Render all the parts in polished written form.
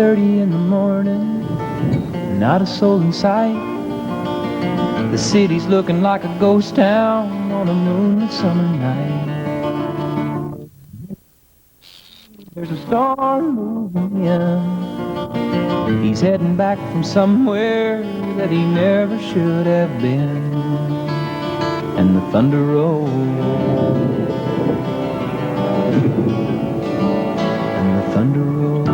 6:30 in the morning, not a soul in sight. The city's looking like a ghost town on a moonlit summer night. There's a storm moving in. He's heading back from somewhere that he never should have been. And the thunder rolls, and the thunder rolls.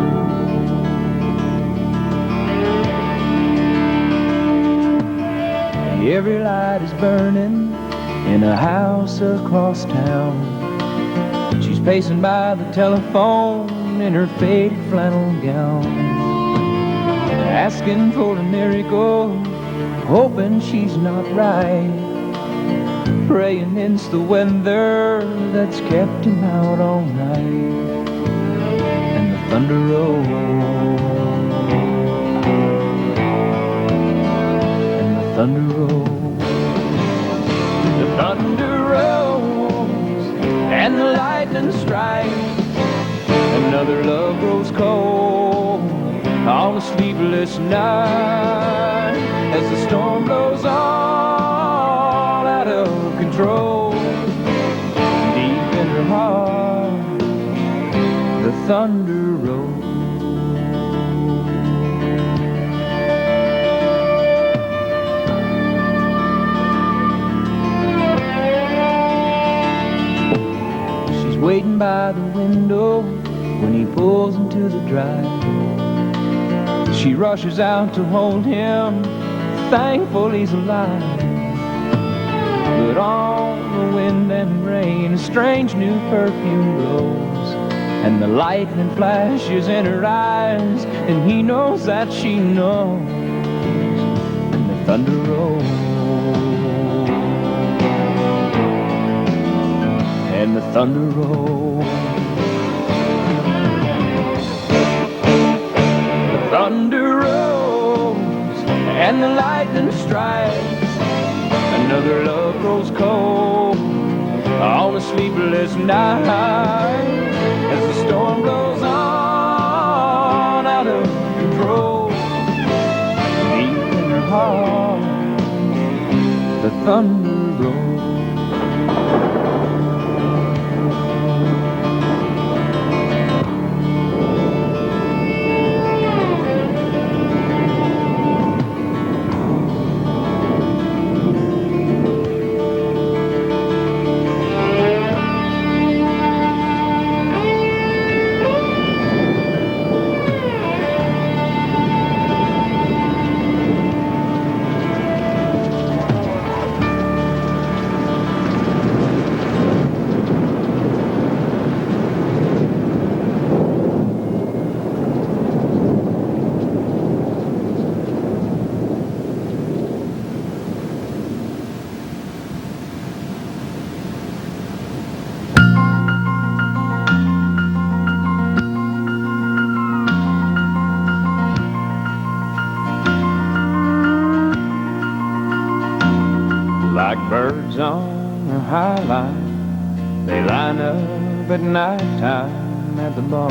Every light is burning in a house across town. She's pacing by the telephone in her faded flannel gown, asking for a miracle, hoping she's not right, praying it's the weather that's kept him out all night. And the thunder rolls, and the thunder rolls, the thunder rolls, and the lightning strikes. Another love grows cold on a sleepless night as the storm blows on out of control. Deep in her heart, the thunder rolls. She's waiting by the window when he pulls into the drive. She rushes out to hold him, thankful he's alive. But on the wind and rain, a strange new perfume blows, and the lightning flashes in her eyes, and he knows that she knows. And the thunder rolls, and the thunder rolls. The thunder rolls, and the lightning strikes. Another love grows cold on a sleepless night as the storm blows on out of control. Deep in her heart, the thunder rolls. Like birds on a high line, they line up at nighttime at the bar.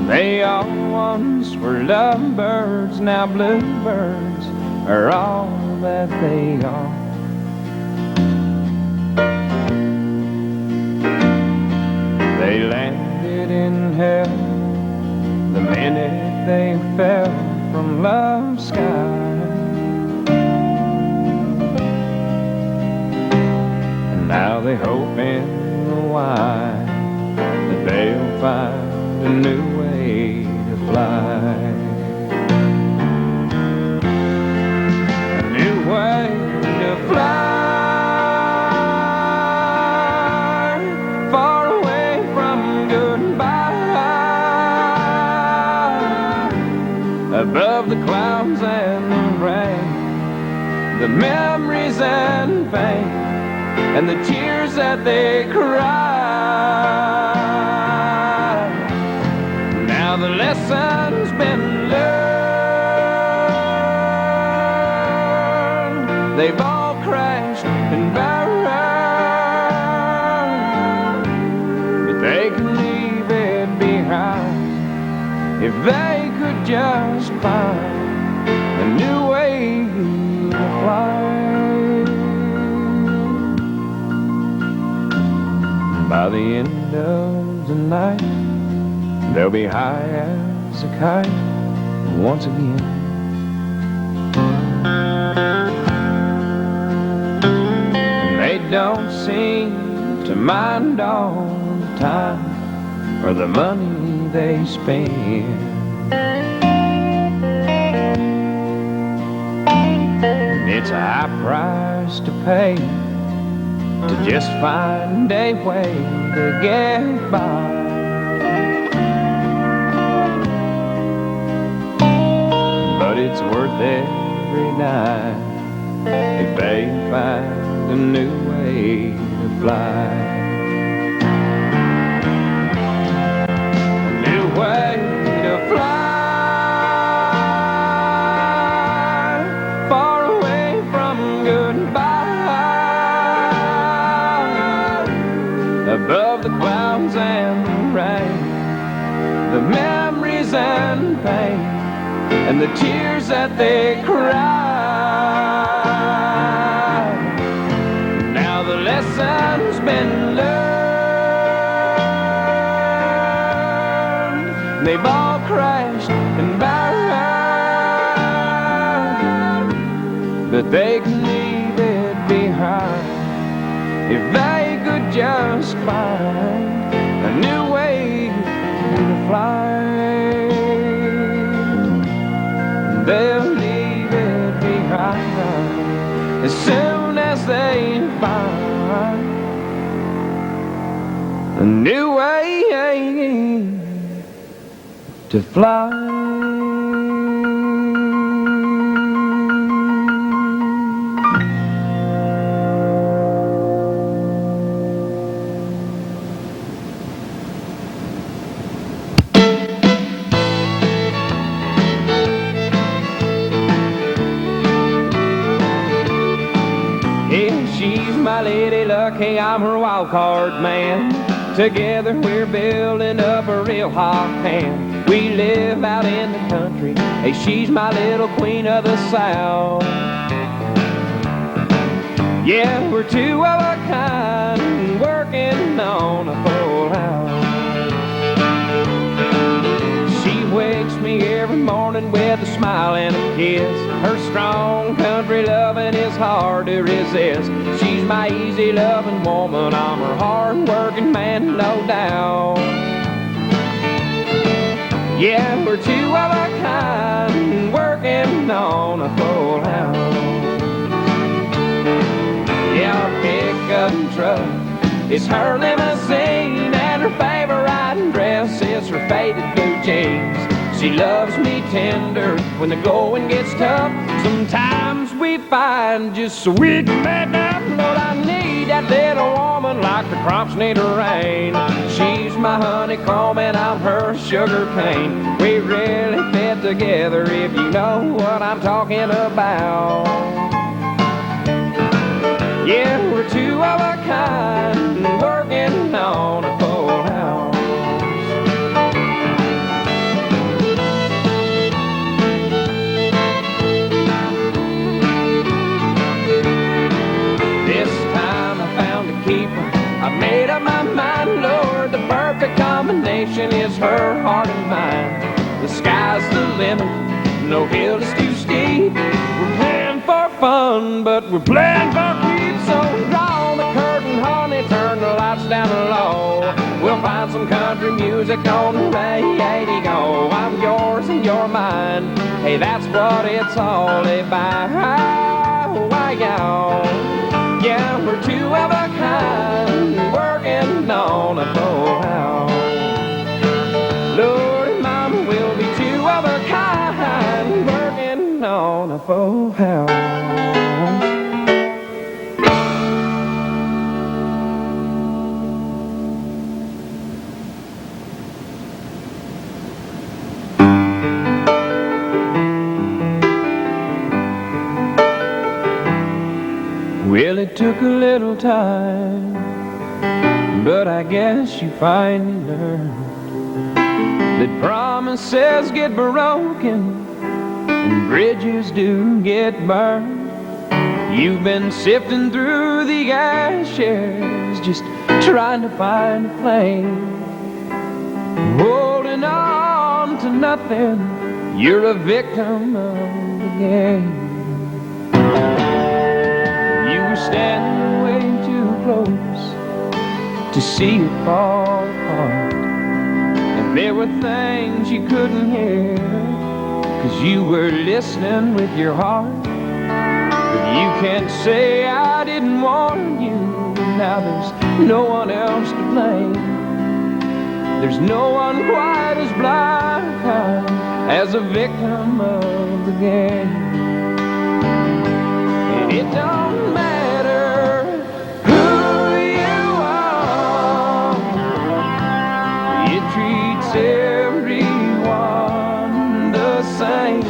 They all once were lovebirds, now bluebirds are all that they are. They landed in hell the minute they fell from love's sky, and now they hope in the wide that they'll find a new way to fly, a new way to fly, far away from goodbye. Above the clouds and the rain, the memories and pain, and the tears that they cry. Now the lesson's been learned, they've all crashed and burned. they could leave it behind if they could just find a new way to fly. By the end of the night, they'll be high as a kite once again. They don't seem to mind all the time or the money they spend. It's a high price to pay to just find a way to get by. But it's worth every dime if they find a new way to fly. A new way to fly, far away from goodbye, above the clouds and the rain, the memories and pain, and the tears that they cry. Now the lesson's been learned, they've all crashed and burned, but they can leave it behind if they could just find a new way to fly. They'll leave it behind as soon as they find a new way to fly. She's my lady luck, hey, I'm her wild card man. Together we're building up a real hot pan. We live out in the country, hey, she's my little queen of the South. Yeah, we're two of a kind, working on a full house. She wakes me every morning with a smile and a kiss. Her strong country loving is hard to resist. She's my easy loving woman, I'm her hard working man, no doubt. Yeah, we're two of a kind, working on a full house. Yeah, our pickup truck is her limousine, and her favorite riding dress is her faded blue jeans. She loves me tender when the going gets tough. Sometimes we fight just so we can make up. Lord, I need that little woman like the crops need rain. She's my honeycomb and I'm her sugar cane. We really fit together if you know what I'm talking about. Yeah, we're two of a kind, working on a full house. I made up my mind, Lord, the perfect combination is her heart and mine. The sky's the limit, no hill is too steep. We're playing for fun, but we're playing for keeps. So draw the curtain, honey, turn the lights down low. We'll find some country music on the radio. I'm yours and you're mine, hey, that's what it's all about. Why, y'all? Yeah, we're two of a kind, working on a full house. Lord and Mama, we'll be two of a kind, working on a full house. Well, it took a little time, But I guess you finally learned that promises get broken and bridges do get burned. You've been sifting through the ashes, just trying to find a flame, holding on to nothing. You're a victim of the game. You were standing way too close to see it fall apart, and there were things you couldn't hear, 'cause you were listening with your heart. But you can't say I didn't warn you. Now there's no one else to blame. There's no one quite as blind as a victim of the game. And it don't matter who you are, it treats everyone the same.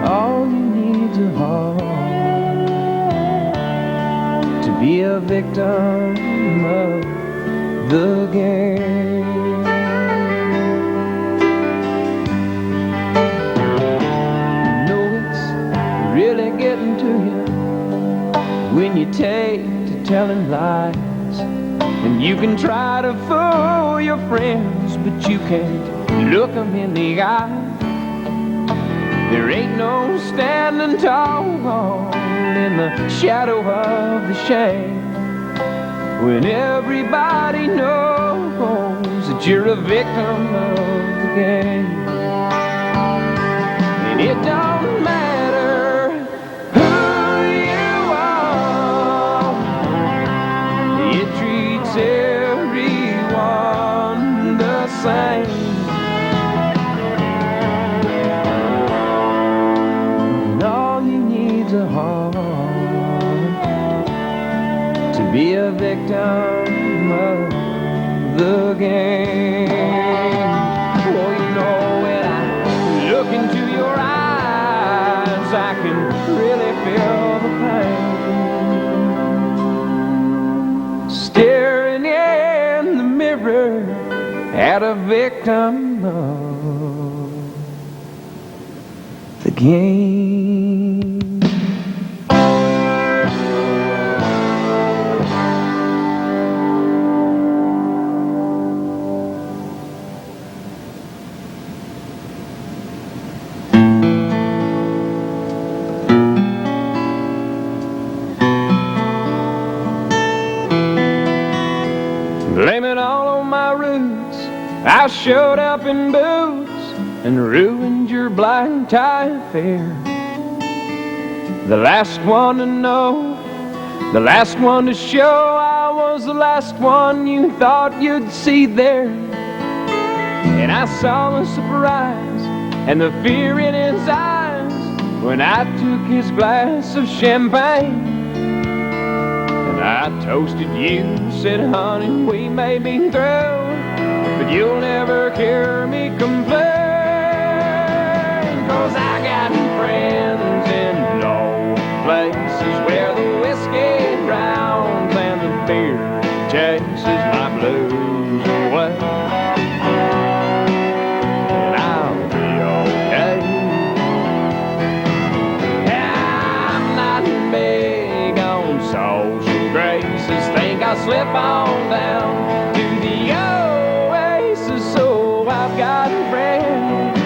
All you need's a heart to be a victim of the game. You know it's really getting to you when you take to telling lies, and you can try to fool your friends, but you can't look them in the eye. There ain't no standing tall in the shadow of the shame, when everybody knows that you're a victim of the game. And it don't matter who you are, it treats everyone the same. And all you need's a heart to be a victim of the game. Oh, you know, when I look into your eyes, I can really feel the pain. Staring in the mirror at a victim of the game. Blaming all on my roots, I showed up in boots and ruined your black tie affair. The last one to know, the last one to show, I was the last one you thought you'd see there. And I saw the surprise and the fear in his eyes when I took his glass of champagne. I toasted you, said, honey, we may be through, but you'll never hear me complain. 'Cause I got friends in low places where the whiskey drowns and the beer chases my blues away. And I'll be okay. I'm not big on social graces, think I'll slip on down to the oasis. So I've got a friend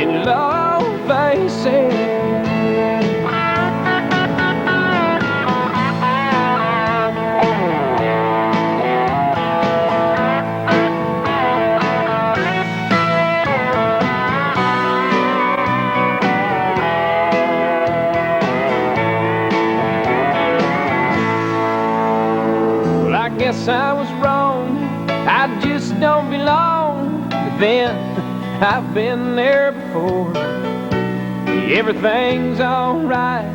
in low faces. Guess I was wrong, I just don't belong. But then I've been there before. Everything's alright,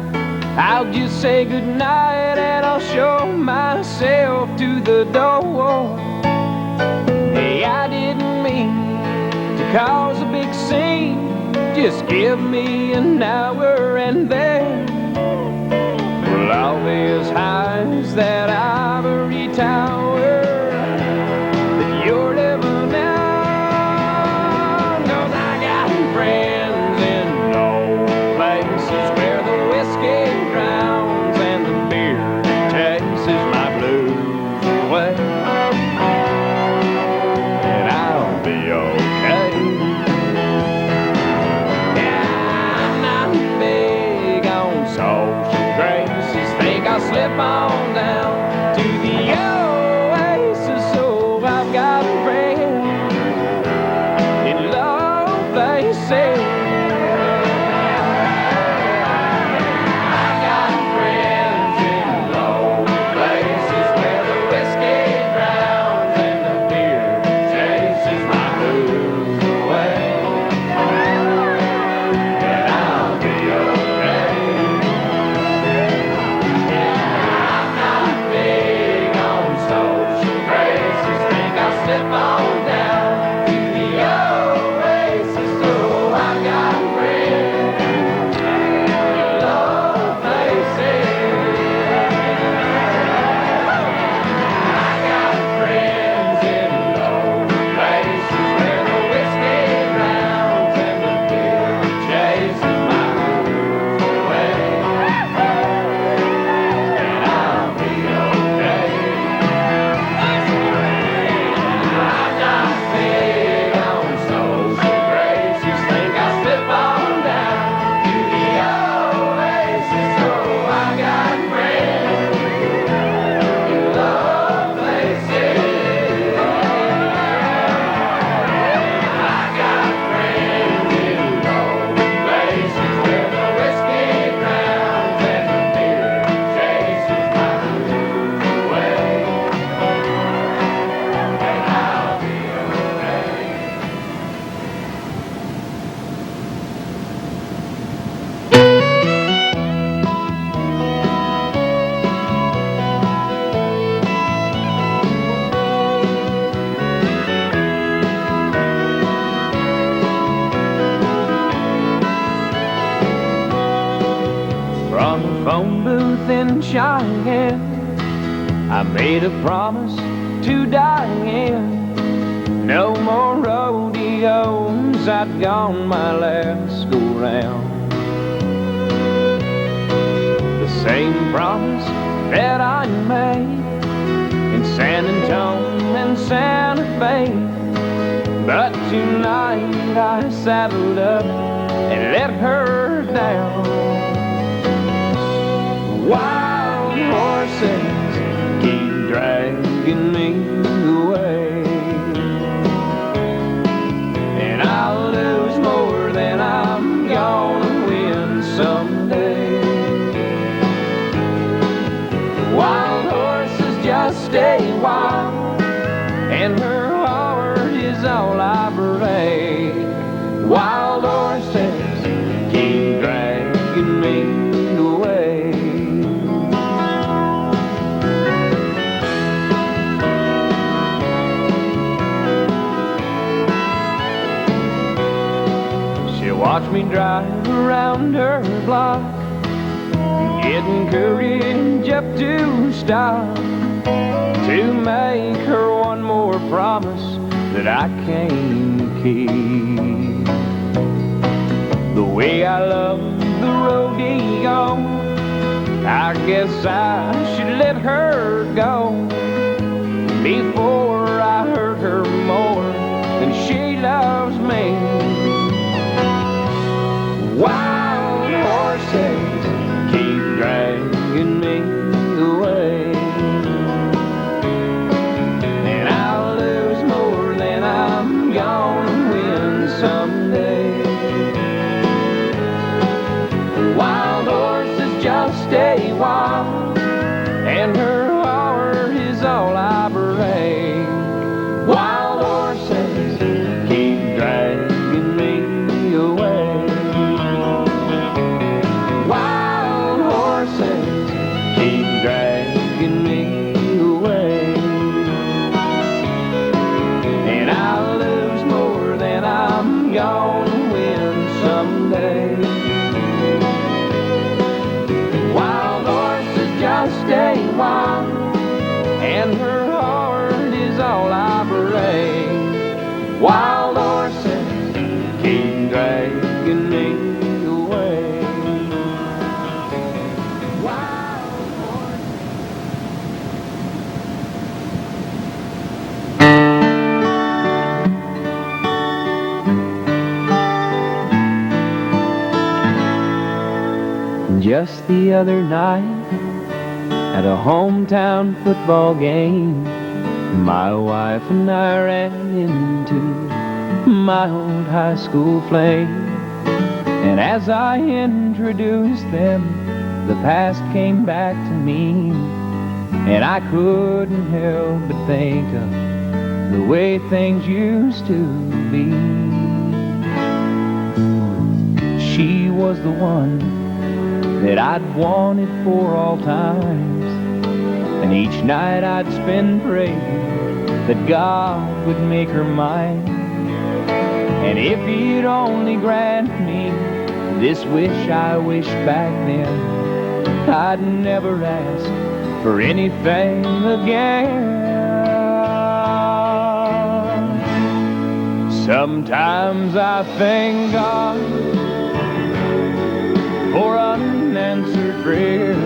I'll just say goodnight and I'll show myself to the door. Hey, I didn't mean to cause a big scene, just give me an hour and then Well, I'll be as high as that ivory tower that you're living now. 'Cause I got friends in low places where the whiskey drowns and the beer chases my blues away. And I'll be okay. Yeah, I'm not big on social graces. Think I'll slip on down to the oasis. So I've got friends in low places. I got friends in low places where the whiskey drowns and the beer chases my blues away. And I'll be okay. I'm not big on social graces. Think I'll slip on down to the oasis. So I got friends in low places. I got friends in low places where the whiskey drowns and the beer chases my blues away. And I'll be okay. I'm not big on social graces. Think I'll slip on down to the oasis. So I got friends in low places. I got friends in low places where the whiskey drowns and the beer chases my blues away. And I'll be okay. From a phone booth in Cheyenne, I made a promise to Diane. No more rodeos, I'd gone my last go round. The same promise that I made in San Antonio and Santa Fe. But tonight I saddled up and let her down. Wild horses keep dragging me away, and I'll lose more than I'm gonna win someday. Wild horses just stay wild, and her heart is all I pray. Wild horses keep dragging me away. Watch me drive around her block, getting courage up to stop, to make her one more promise that I can't keep. The way I love the rodeo, I guess I should let her go before I hurt her more than she loves me. Wild horses keep dragging me away, and I'll lose more than I'm gonna win someday. Wild horses just stay wild, and her heart is Wild horses keep dragging me away. Wild horses. Just the other night, at a hometown football game, my wife and I ran into my old high school flame. And as I introduced them, the past came back to me, and I couldn't help but think of the way things used to be. She was the one that I'd wanted for all times, and each night I'd spend praying that God would make her mine. And if He'd only grant me this wish I wished back then, I'd never ask for anything again. Sometimes I thank God for unanswered prayers.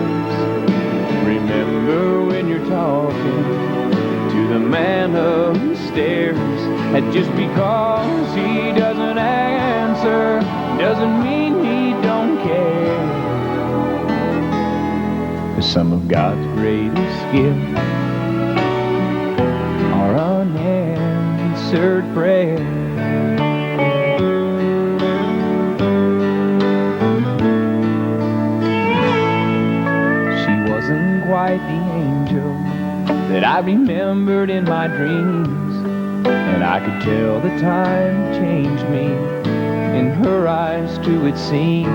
Remember when you're talking to the man upstairs, and just because he doesn't answer doesn't mean he don't care. 'Cause some of God's greatest gifts are unanswered prayers. Quite the angel that I remembered in my dreams, and I could tell the time changed me. In her eyes too it seemed.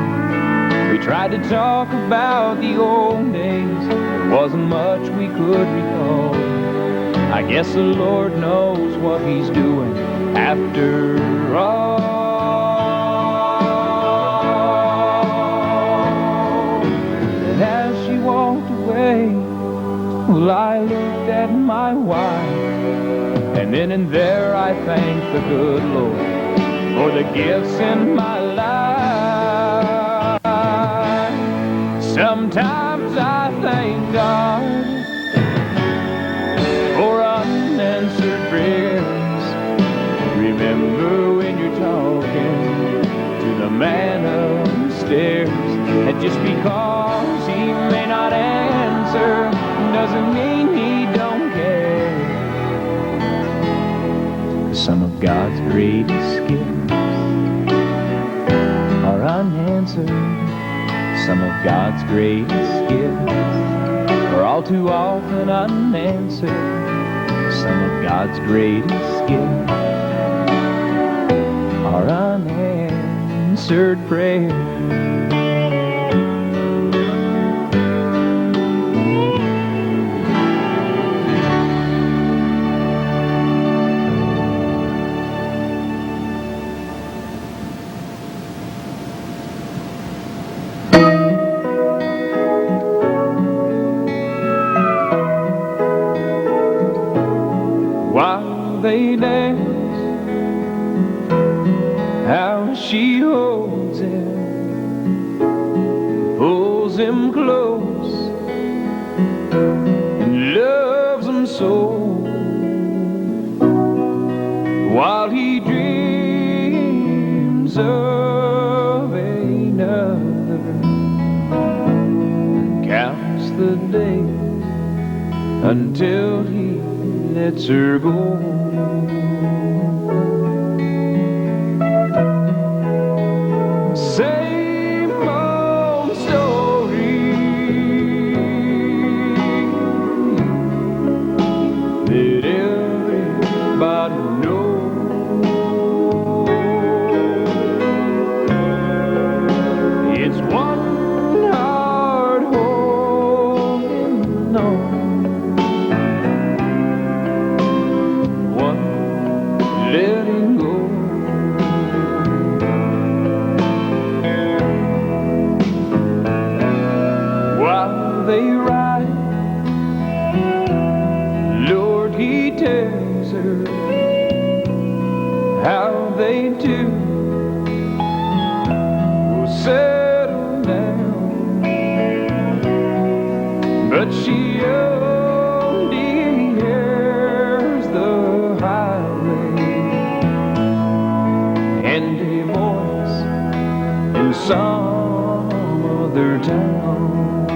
We tried to talk about the old days, there wasn't much we could recall. I guess the Lord knows what He's doing after all. And as she walked away, well, I looked at my wife, and then and there I thanked the good Lord for the gifts in my life. Sometimes I thank God for unanswered prayers. Remember when you're talking to the man upstairs, and just because he may not answer doesn't mean he don't care. 'Cause some of God's greatest gifts are unanswered. Some of God's greatest gifts are all too often unanswered. Some of God's greatest gifts are unanswered prayers. While they dance, how she holds him, pulls him close, and loves him so, while he dreams of another, and counts the days until he lets her go. Same old story that everybody knows. It's one heart holding on, letting go. While they ride, Lord, He tells her how they too will settle down. But she only hears the highway and a voice in some other town.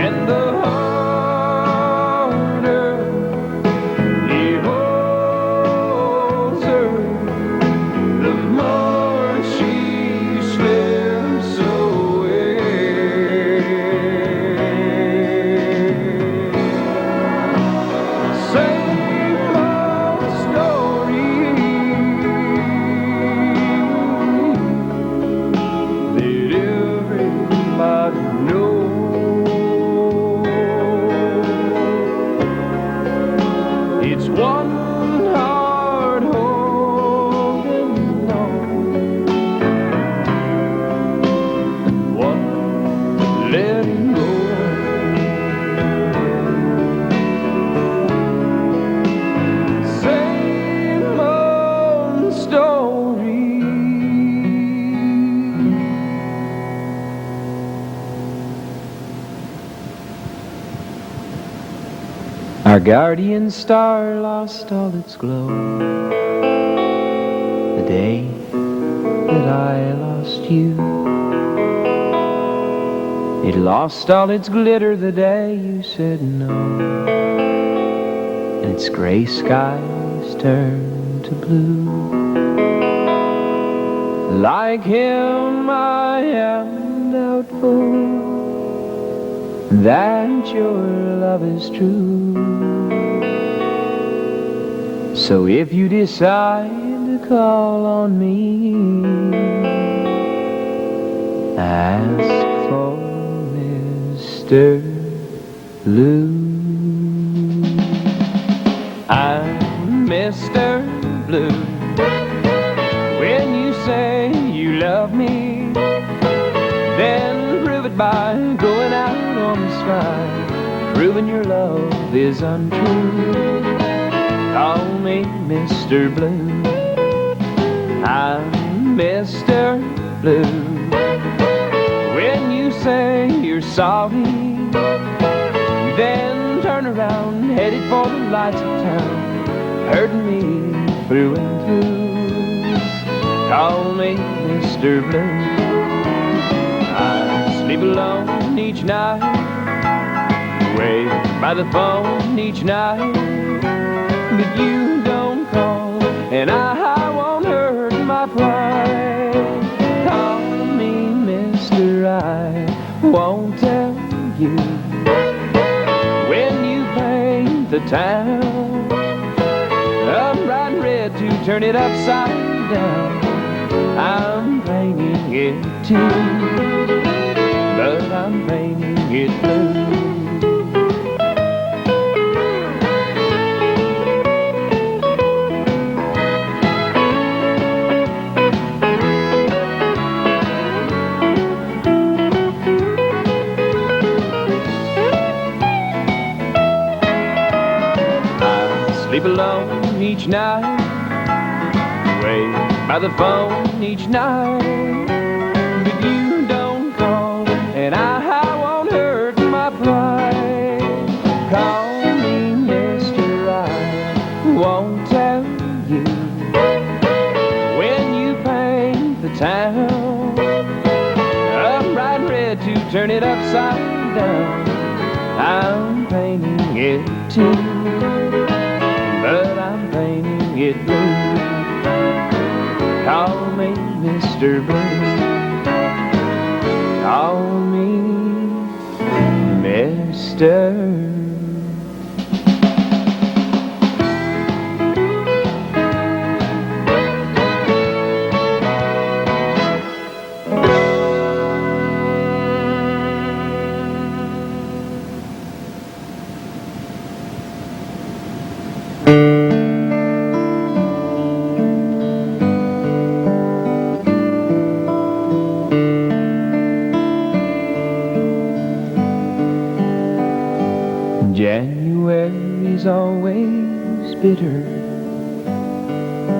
And the harder he holds her, the more she slips away. Same old story that everybody knows. It's one heart holding on, and one letting go. Same old story. Our guardian star lost all its glow the day that I lost you. It lost all its glitter the day you said no, and its gray skies turned to blue. Like him I am doubtful that your love is true. So if you decide to call on me, ask for Mr. Blue. I'm Mr. Blue. When you say you love me, then prove it by going out on the sky, proving your love is untrue. Call me Mr. Blue. I'm Mr. Blue. When you say you're sorry, then turn around, headed for the lights of town, hurting me through and through. Call me Mr. Blue. I sleep alone each night, wait by the phone each night, but you don't call, and I won't hurt my pride. Call me Mr. I won't tell you when you paint the town. I'm bright red to turn it upside down. I'm painting it too, but I'm painting it blue. Sleep alone each night, wait by the phone each night, but you don't call, and I won't hurt my pride. Call me Mr. I won't tell you when you paint the town. I'm bright red to turn it upside down. I'm painting it too, but I'm painting it blue. Call me Mr. Blue. Call me Mr. January's always bitter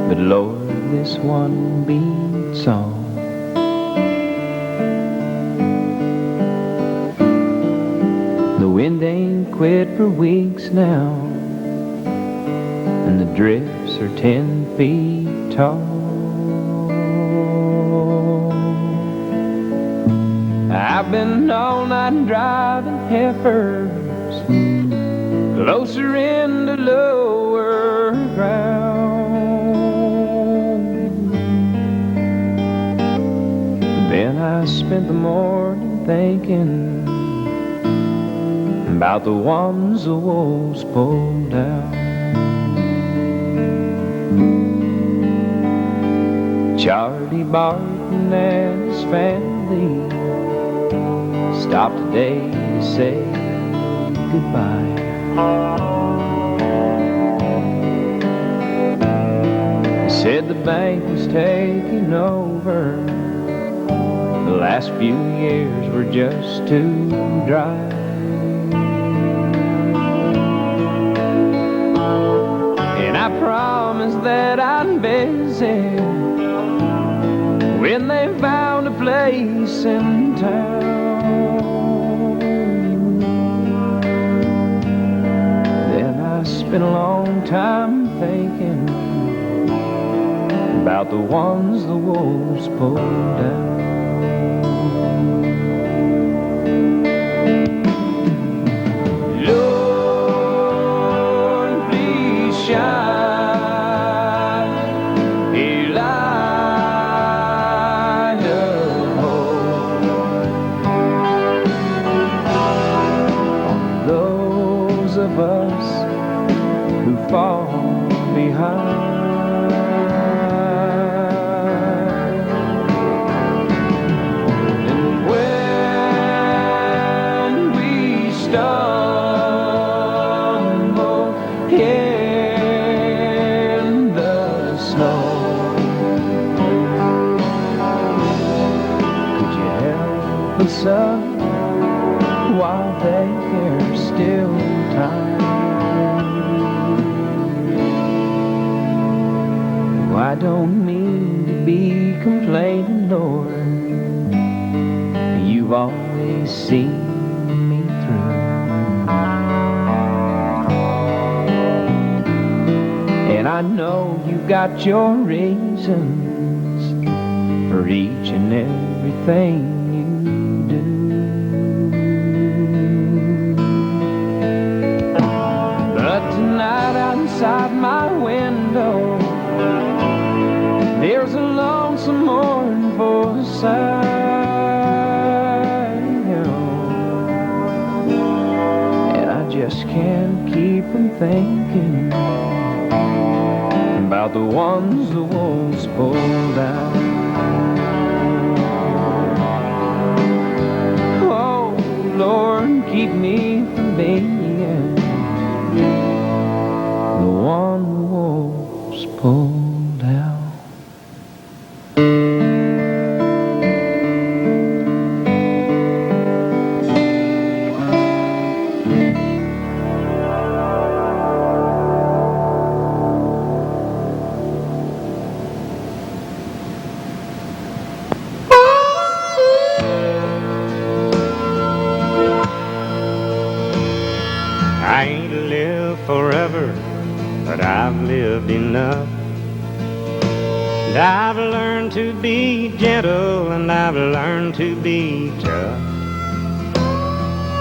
but Lord, this one beat song. The wind ain't quit for weeks now, and the drifts are 10 feet tall. I've been all night driving heifers closer into lower ground. Then I spent the morning thinking about the ones the wolves pulled down. Charlie Barton and his family stopped today to say goodbye. They said the bank was taking over. The last few years were just too dry. And I promised that I'd visit when they found a place in town. I spent a long time thinking about the ones the wolves pulled down. Lord, please shine a light of hope on those of us who fall behind. And when we stumble in the snow, could you help us up while there's still time? I don't mean to be complaining, Lord. You've always seen me through. And I know you've got your reasons for each and everything you do. But tonight outside my window, there's a lonesome mournful sight, and I just can't keep from thinking about the ones the wolves pulled down. Oh, Lord, keep me from being the one the wolves pulled down. I ain't lived forever, but I've lived enough. And I've learned to be gentle, and I've learned to be tough.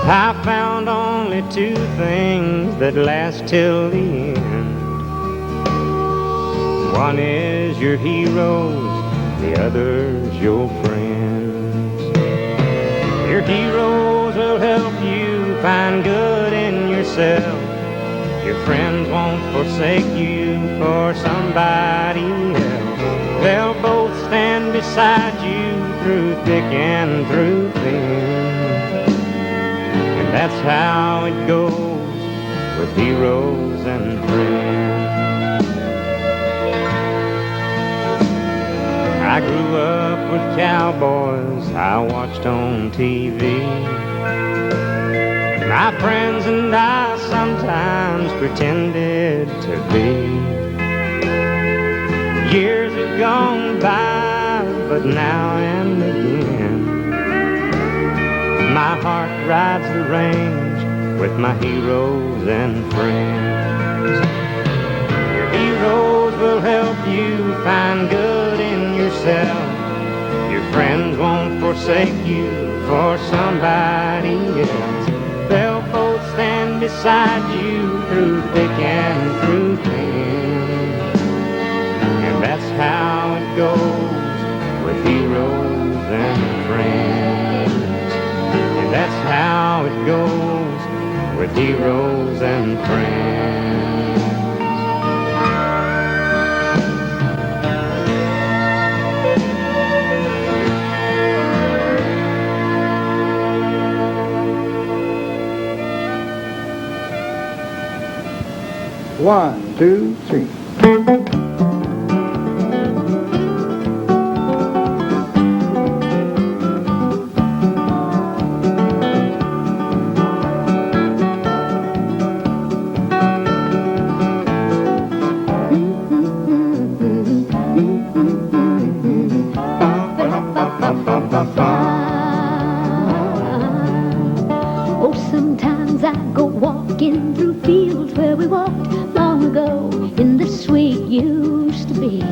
I found only two things that last till the end. One is your heroes, the other's your friends. Your heroes will help you find good in yourself. Your friends won't forsake you for somebody else. They'll both stand beside you through thick and through thin. And that's how it goes with heroes and friends. I grew up with cowboys I watched on TV. My friends and I sometimes pretended to be. Years have gone by, but now and again my heart rides the range with my heroes and friends. Your heroes will help you find good in yourself. Your friends won't forsake you for somebody else. They'll both stand beside you through thick and through thin. And that's how it goes with heroes and friends. And that's how it goes with heroes and friends. One, two, three. Oh, sometimes I go walking through fields where we walked long ago in the sweet used to be.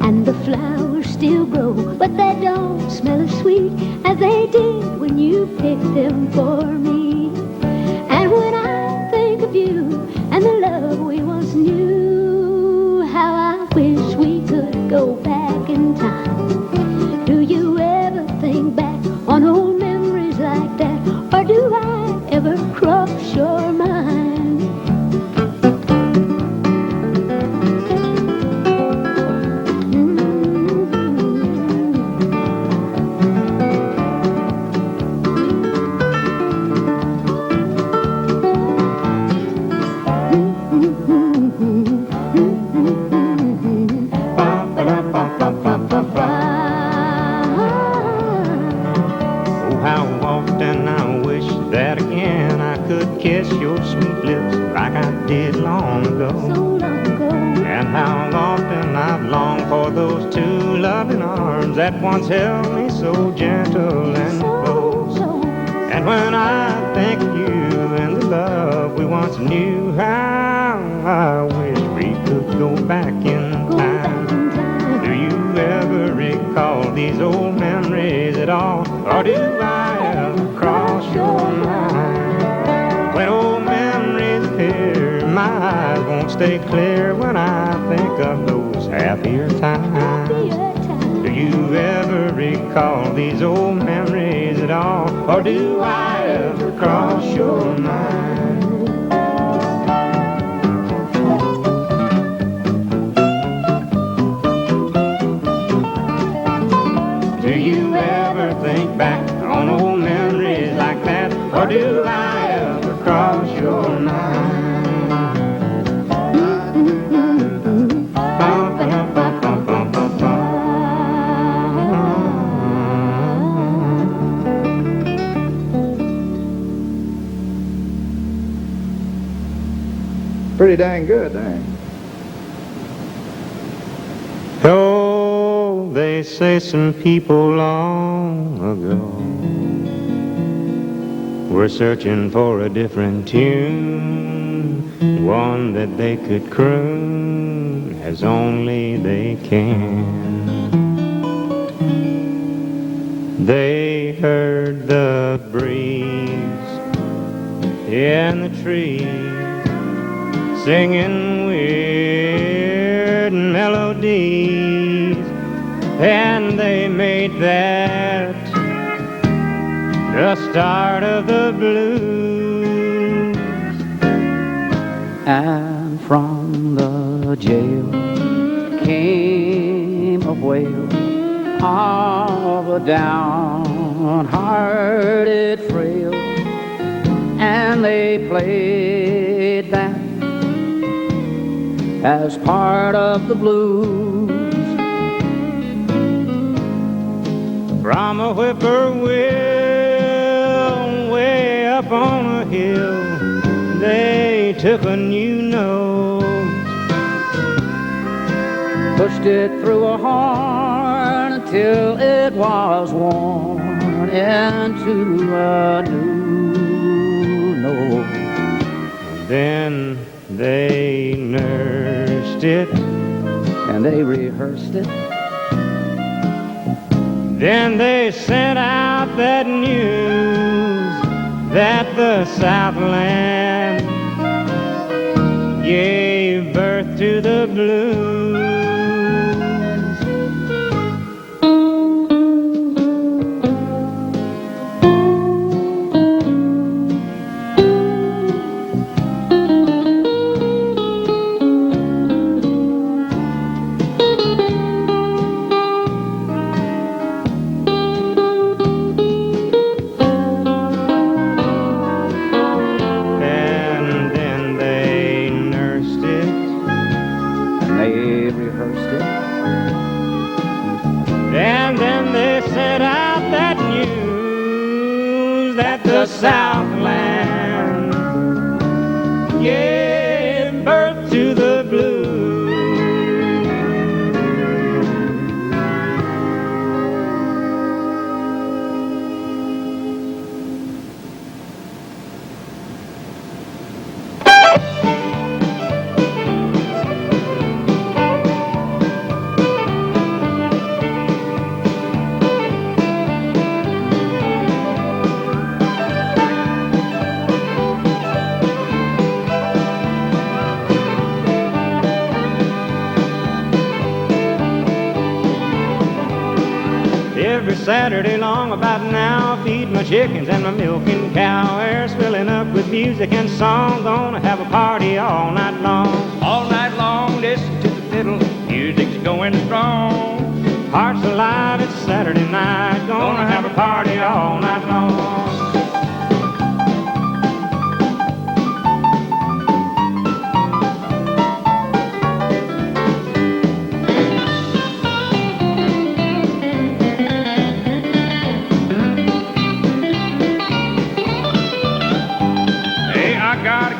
And the flowers still grow, but they don't smell as sweet as they did when you picked them for me. And when I think of you and the love we once knew, how I wish we could go back in time. Do you ever think back on old memories like that? Or do I ever cross your mind? Kiss your sweet lips like I did long ago. So long ago. And how often I've longed for those two loving arms that once held me so gentle and close. And when I think of you and the love we once knew, how I wish we could go back in time. Do you ever recall these old memories at all? Or do I ever cross your mind? When old memories appear, my eyes won't stay clear when I think of those happier times. Do you ever recall these old memories at all? Or do I ever cross your mind? Do you ever think back on old memories like that? Or do I ever cross your mind? Pretty dang good, eh? Oh, they say some people long ago were searching for a different tune, one that they could croon as only they can. They heard the breeze in the trees singing weird melodies, and they made that the start of the blues. And from the jail came a wail of a downhearted frail, and they played that as part of the blues. From a whippoorwill way up on a hill, they took a new note pushed it through a horn until it was worn into a new note. Then they nursed it, and they rehearsed it. Then they sent out that news that the Southland gave birth to the blues. The Southland gave birth to the blues. Every Saturday long about now, feed my chickens and my milking cow. Air's filling up with music and song. Gonna have a party all night long. All night long, listen to the fiddle, music's going strong. Hearts alive, it's Saturday night. Gonna have a party all night long.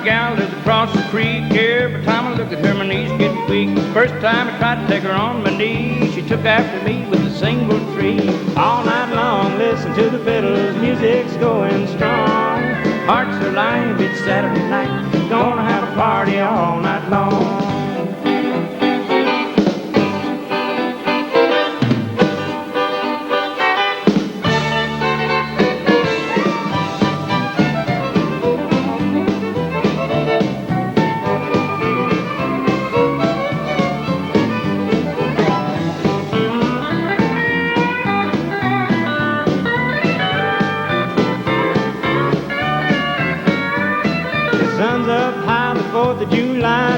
Gal lives across the creek. Every time I look at her, my knees get weak. First time I tried to take her on my knee, she took after me with a single tree. All night long, listen to the fiddles, music's going strong. Hearts are alive, it's Saturday night. Gonna have a party all night long.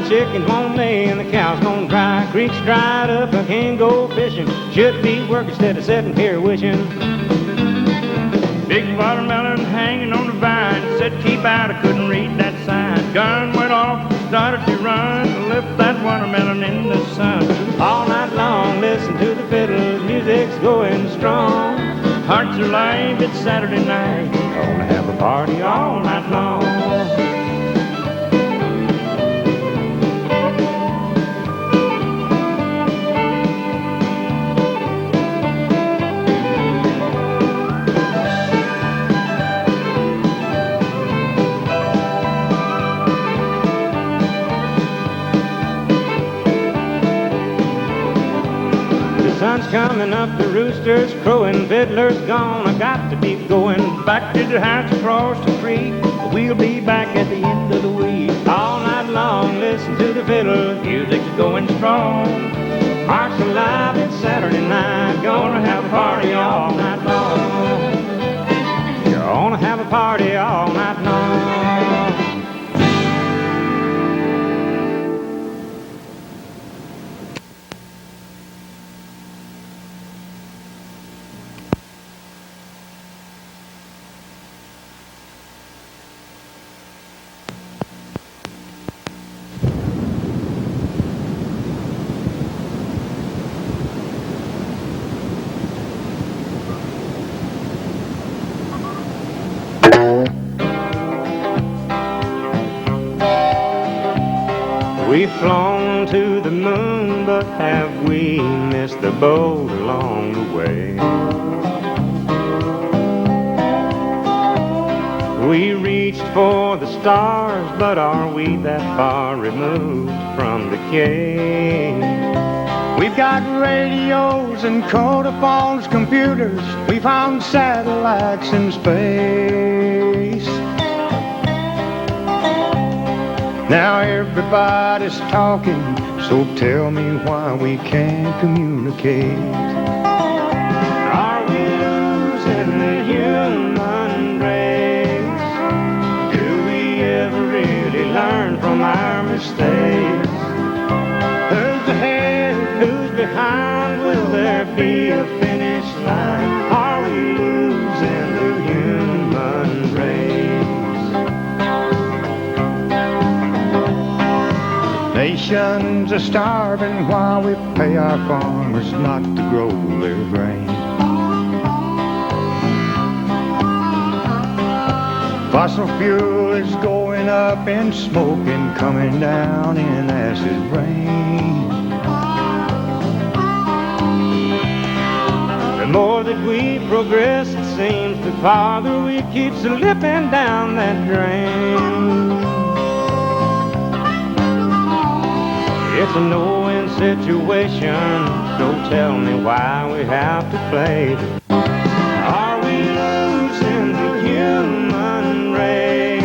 Chickens won't lay and the cows gonna dry. Creek's dried up, I can't go fishing. Should be working instead of sitting here wishing. Big watermelon hanging on the vine said keep out, I couldn't read that sign. Gun went off, started to run, left that watermelon in the sun. All night long, listen to the fiddles, music's going strong. Hearts are alive, it's Saturday night. Gonna have a party all night long. Sun's coming up, the rooster's crowing, fiddler's gone. I got to be going back to the house across the creek. We'll be back at the end of the week. All night long, listen to the fiddle, music's going strong. Hearts alive, it's Saturday night. Gonna have a party all night long. You're gonna have a party all night long. We've flown to the moon, but have we missed the boat along the way? We reached for the stars, but are we that far removed from decay? We've got radios and codaphones, computers. We found satellites in space. Now everybody's talking, so tell me why we can't communicate. Are we losing the human race? Do we ever really learn from our mistakes? Who's ahead? Who's behind? Will there be a finish line? Are we losing the human race? Nations are starving while we pay our farmers not to grow their grain. Fossil fuel is going up in smoke and coming down in acid rain. The more that we progress, it seems the farther we keep slipping down that drain. It's a no-win situation, so tell me why we have to play. Are we losing the human race?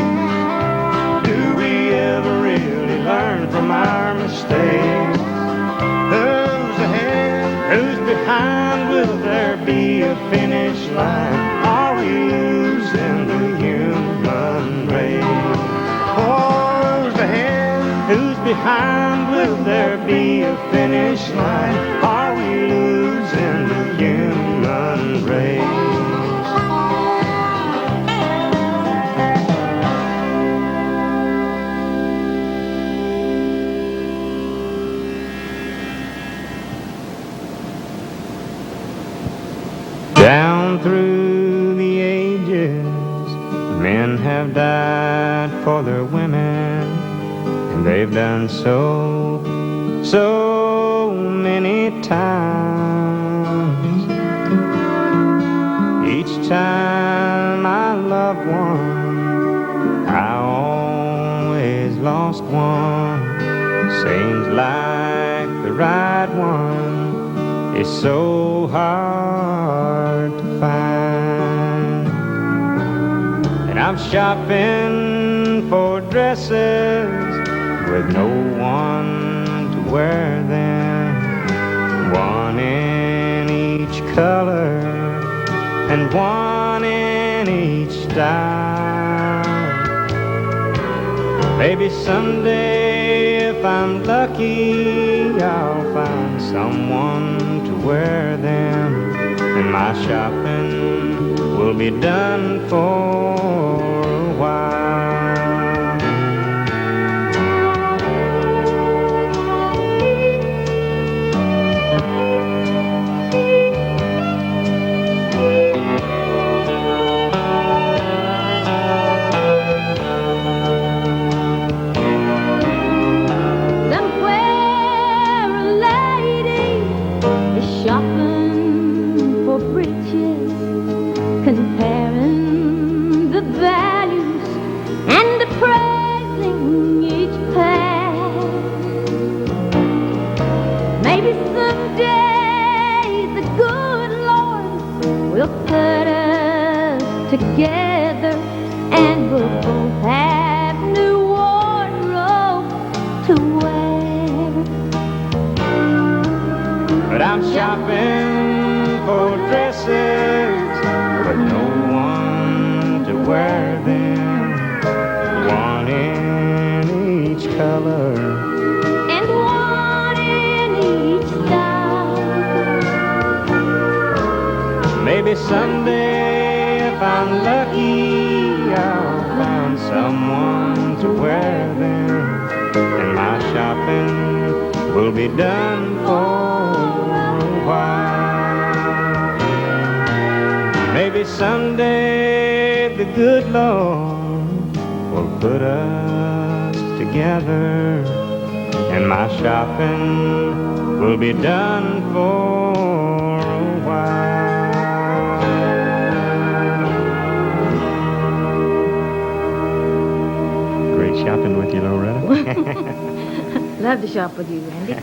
Do we ever really learn from our mistakes? Who's ahead? Who's behind? Will there be a finish line? Are we losing the human race? Who's ahead? Who's behind? Will there be a finish line? Are we losing the human race? Down through the ages, men have died for their women, and they've done so many times. Each time I loved one, I always lost one. Seems like the right one is so hard to find. And I'm shopping for dresses with no one to wear them, one in each color and one in each style. Maybe someday if I'm lucky, I'll find someone to wear them, and my shopping will be done for a while. Comparing the values and appraising each pair. Maybe someday the good Lord will put us together, and we'll both have new wardrobes to wear. But I'm shopping for dresses, but no one to wear them, one in each color and one in each style. Maybe someday if I'm lucky, I'll find someone to wear them, and my shopping will be done for a while. Maybe someday the good Lord will put us together, and my shopping will be done for a while. Great shopping with you, Loretta. Love to shop with you, Randy.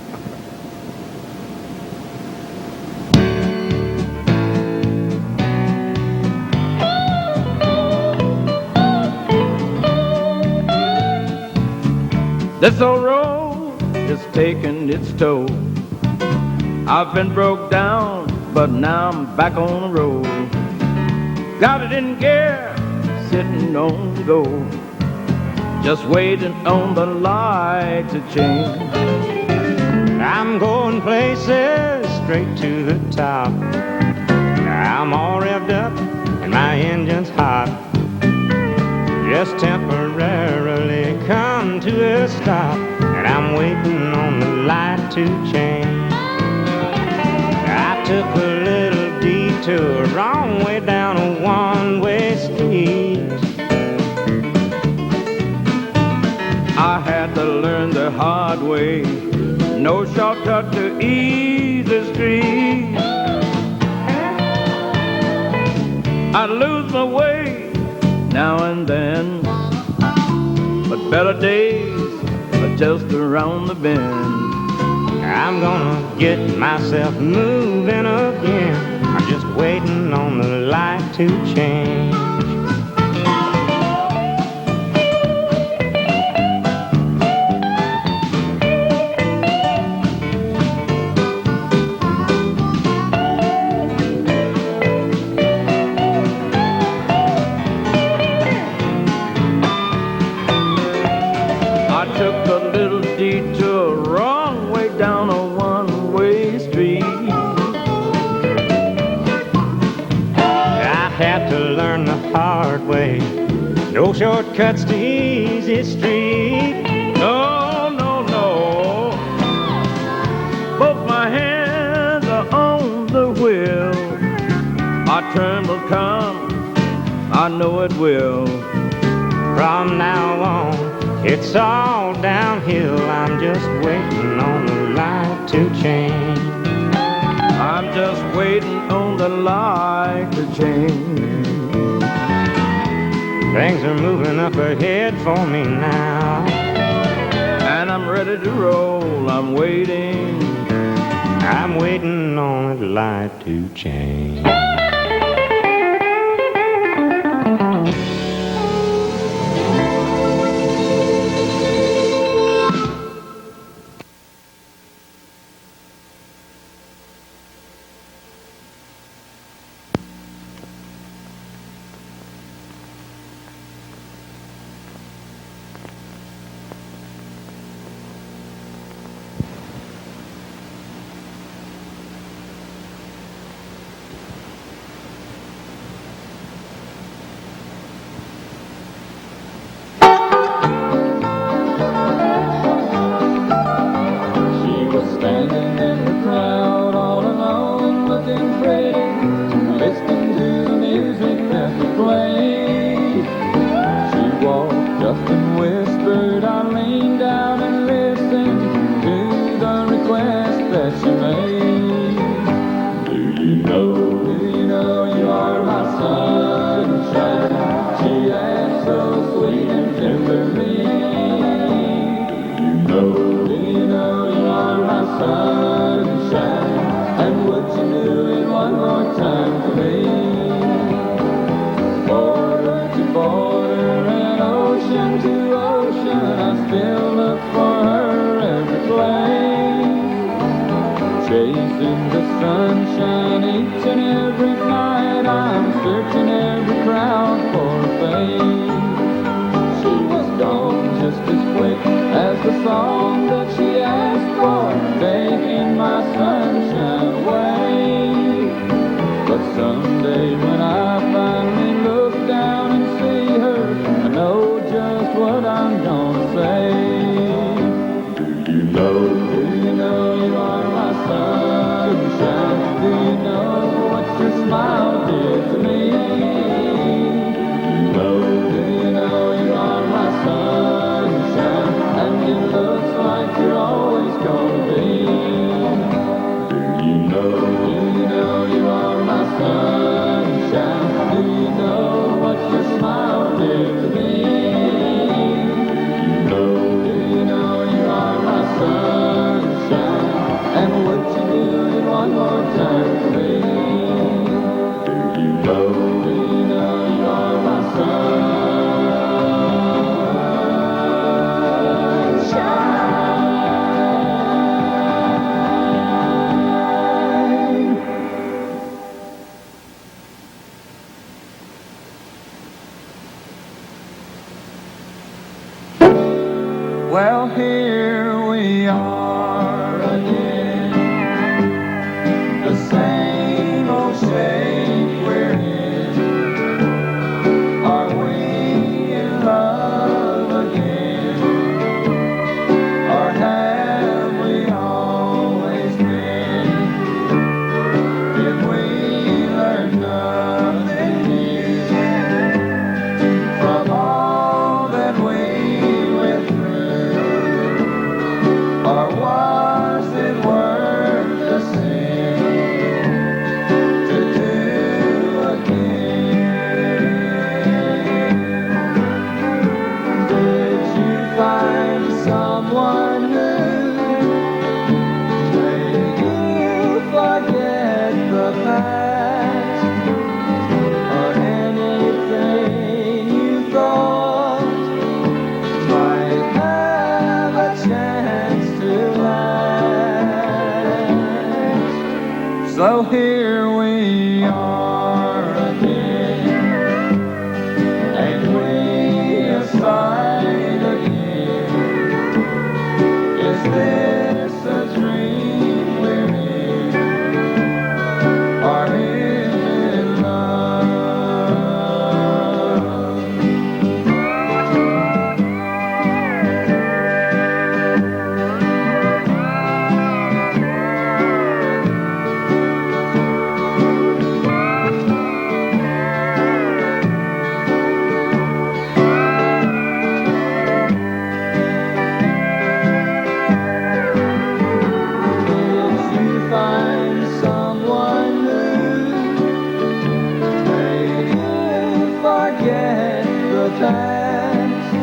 This old road is taking its toll. I've been broke down, but now I'm back on the road. Got it in gear, sitting on the go, just waiting on the light to change. I'm going places straight to the top. I'm all revved up and my engine's hot. Just temporarily come to a stop, and I'm waiting on the light to change. I took a little detour, wrong way down a one-way street. I had to learn the hard way, no shortcut to easy street. I lose my way now and then, but better days are just around the bend. I'm gonna get myself moving again. I'm just waiting on the light to change. Hard way, no shortcuts to easy street. No, no, no. Both my hands are on the wheel. My turn will come, I know it will. From now on, it's all downhill. I'm just waiting on the light to change. I'm just waiting on the light to change. Things are moving up ahead for me now, and I'm ready to roll. I'm waiting on the light to change. smile did to me. Well, here we are again, the same old shape we're in. Are we in love again? Or have we always been? Did we learn nothing new from all that we went through? Or was it worth the sin to do again? Did you find someone who made you forget the past? Or anything you thought might have a chance to last? So here we are again, and we aside again. Is this a dream we're in, or is it love? Did you find someone who made you forget the past?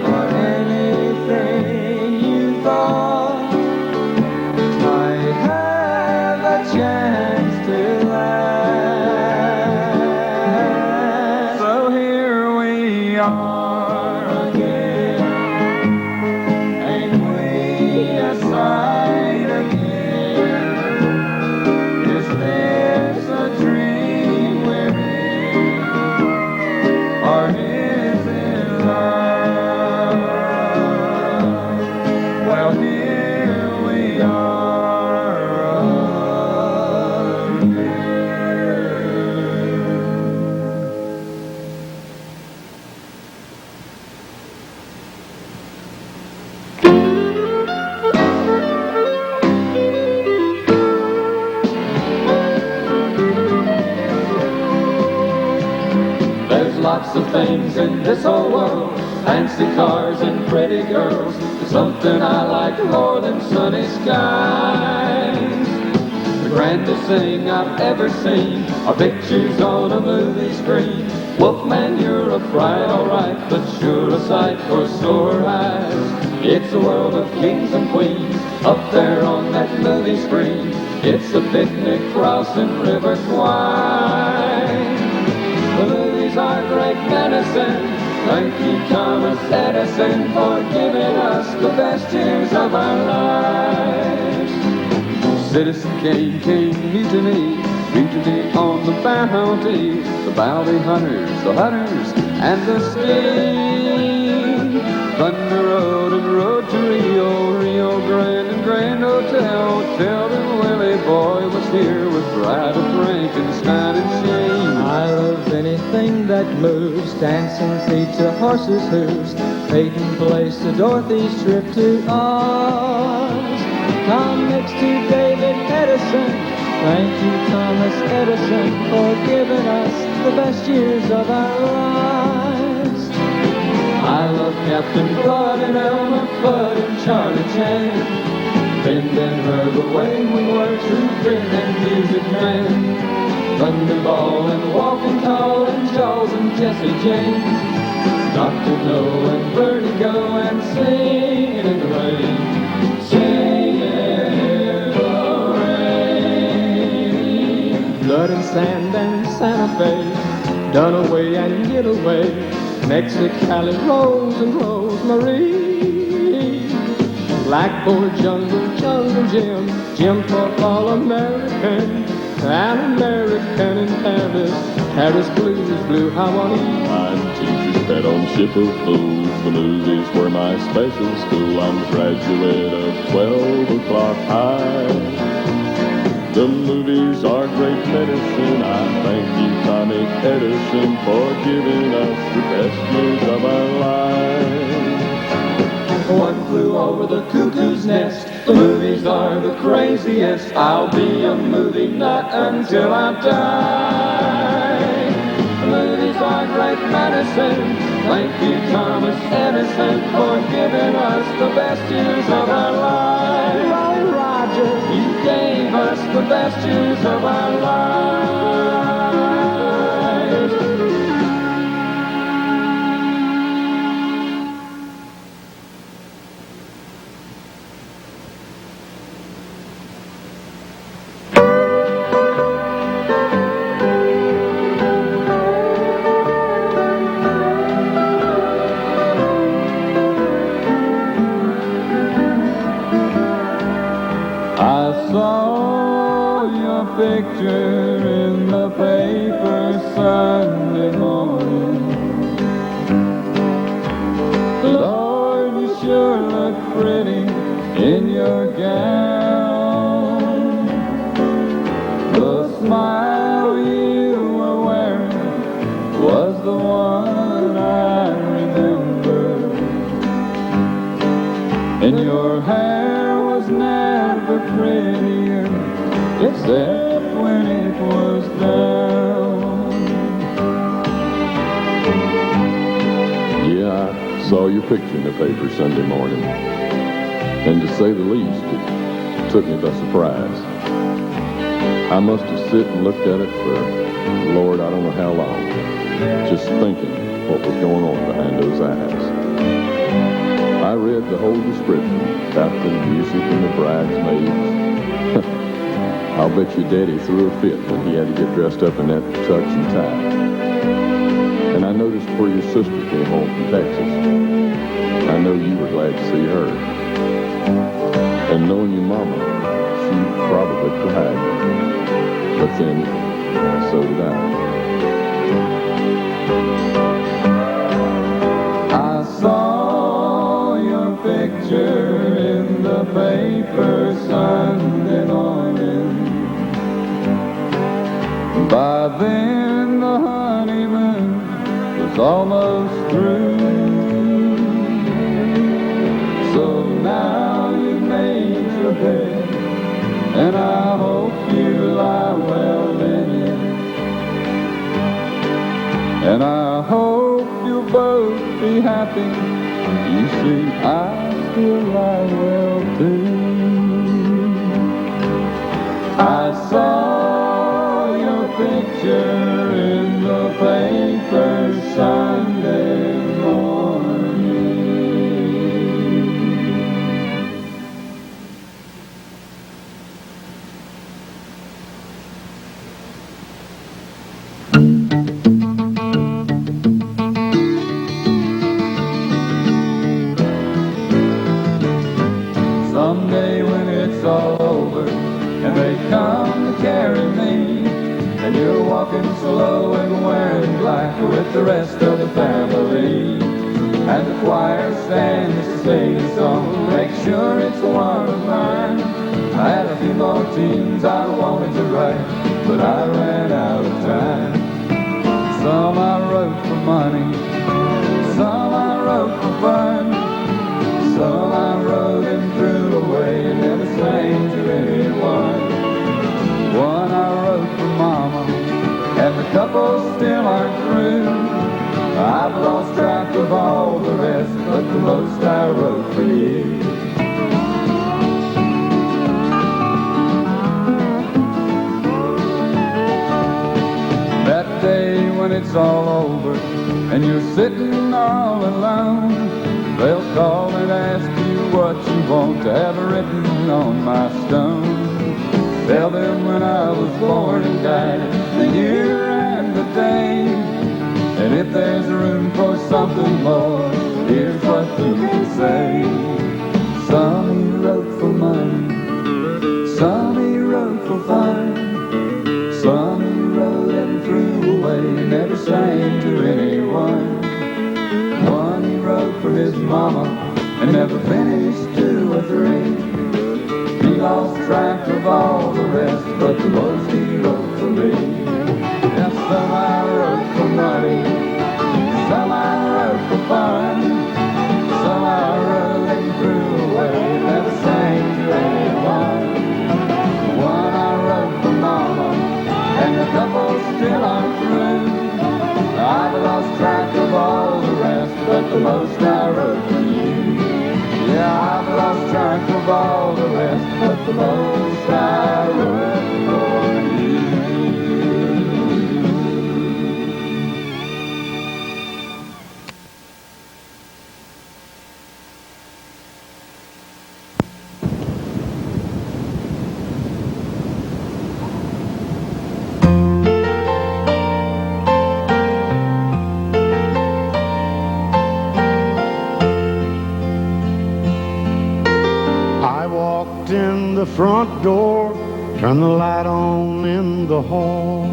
Or anything you thought might have a chance to last? So here we are again, and we aside again. Is this a dream we're in, or is it love? Well, here we are again. There's lots of things in this whole world, fancy cars and pretty girls. There's something I like more than sunny skies. The grandest thing I've ever seen are pictures on a movie screen. Wolfman, you're a fright, alright, but sure a sight for sore eyes. It's a world of kings and queens up there on that movie screen. It's a picnic crossing River Kwai. The movies are great medicine. Thank you, Thomas Edison, for giving us the best years of our lives. Citizen Kane came mutiny on the bounty. The bounty hunters, the hunters, and the scheme. Thunder Road and Road to Rio, Rio Grande and Grand Hotel. Tell them Willie Boy was here with Bride of Frankenstein and Shane. I love anything that moves, dancing feet to horses' hooves, Peyton Place to Dorothy's trip to Oz. Comics to David Edison, thank you Thomas Edison for giving us the best years of our lives. I love Captain Flood and Elmer Fudd and Charlie Chan. Bend and her the way we were true friend and music man. Thunderball and Walking Tall and Jaws and Jesse James. Dr. No and Vertigo and Singing in the Rain. Singing in the rain. Blood and Sand and Santa Fe, Dunaway and Getaway, Mexicali, Rose and Rosemary. Blackboard Jungle, Jungle Jim, Jim for all American, An American in Paris, Paris Blues, Blue Hawaii. I'm teachers Head on ship of fools, the movies were my special school. I'm a graduate of 12 o'clock high. The movies are great medicine. I thank you, Comic Edison, for giving us the best years of our lives. One flew over the cuckoo's nest. The movies are the craziest. I'll be a movie nut until I die. The movies are great medicine. Thank you, Thomas Edison, for giving us the best years of our lives. Roy Rogers, you gave us the best years of our lives. I saw your picture in the paper Sunday morning. Lord, you sure look pretty in your gown. The smile you were wearing was the one I remember. And your hair was never prettier, except when it was down. Yeah, I saw your picture in the paper Sunday morning. And to say the least, it took me by surprise. I must have sit and looked at it for, Lord, I don't know how long, just thinking what was going on behind those eyes. I read the whole description about the music and the bridesmaids. I'll bet your daddy threw a fit when he had to get dressed up in that tux and tie. And I noticed where your sister came home from Texas. I know you were glad to see her. And knowing your mama, she probably cried. But then, so did I. I saw your picture in the paper Sunday morning. By then the honeymoon was almost through. So now you've made your bed, and I hope you lie well in it. And I hope you'll both be happy. You see, I still lie well too. I saw your picture in the paper Sunday morning. Someday when it's all over and they come to carry me, and you're walking slow and wearing black with the rest of the family, and the choir stands to sing a song, make sure it's one of mine. I had a few more tunes I wanted to write, but I ran out of time. Some I wrote for money, some I wrote for fun, some I wrote and threw away and never sang to anyone. One I wrote for Mama, and the couple still aren't through. I've lost track of all the rest, but the most I wrote for you. That day when it's all over and you're sitting all alone, they'll call and ask you what you want to have written on my stone. Tell them when I was born and died, the year and the day. And if there's room for something more, here's what you can say. Some he wrote for money, some he wrote for fun, some he wrote and threw away, never sang to anyone. finished 2 or 3. He lost track of all the rest, but the most he wrote for me. Yes, some I wrote for money, some I wrote for fun, some I wrote and threw away, never sang to anyone. One I wrote for Mama, and a couple still aren't through. I've lost track of all the rest, but the most I wrote for you. Yeah, I've lost track of all the rest, but the most I wrote for you. In the front door, turned the light on in the hall.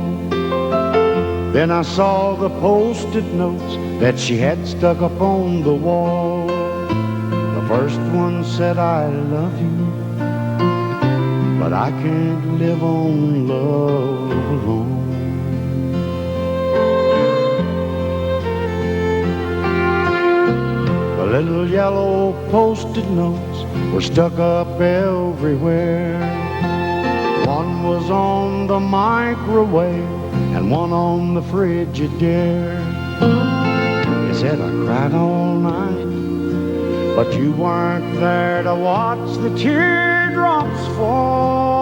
Then I saw the post-it notes that she had stuck up on the wall. The first one said, I love you, but I can't live on love alone. The little yellow post-it notes were stuck up everywhere. One was on the microwave and one on the Frigidaire. He said, I cried all night, but you weren't there to watch the teardrops fall.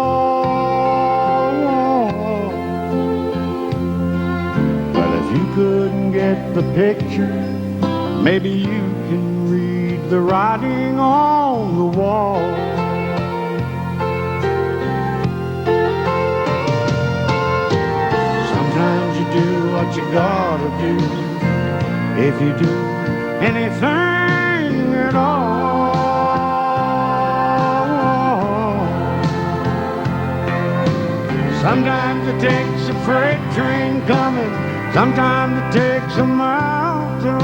Well, if you couldn't get the picture, maybe you can read the writing on the wall. Sometimes you do what you gotta do, if you do anything at all. Sometimes it takes a freight train coming, sometimes it takes a mountain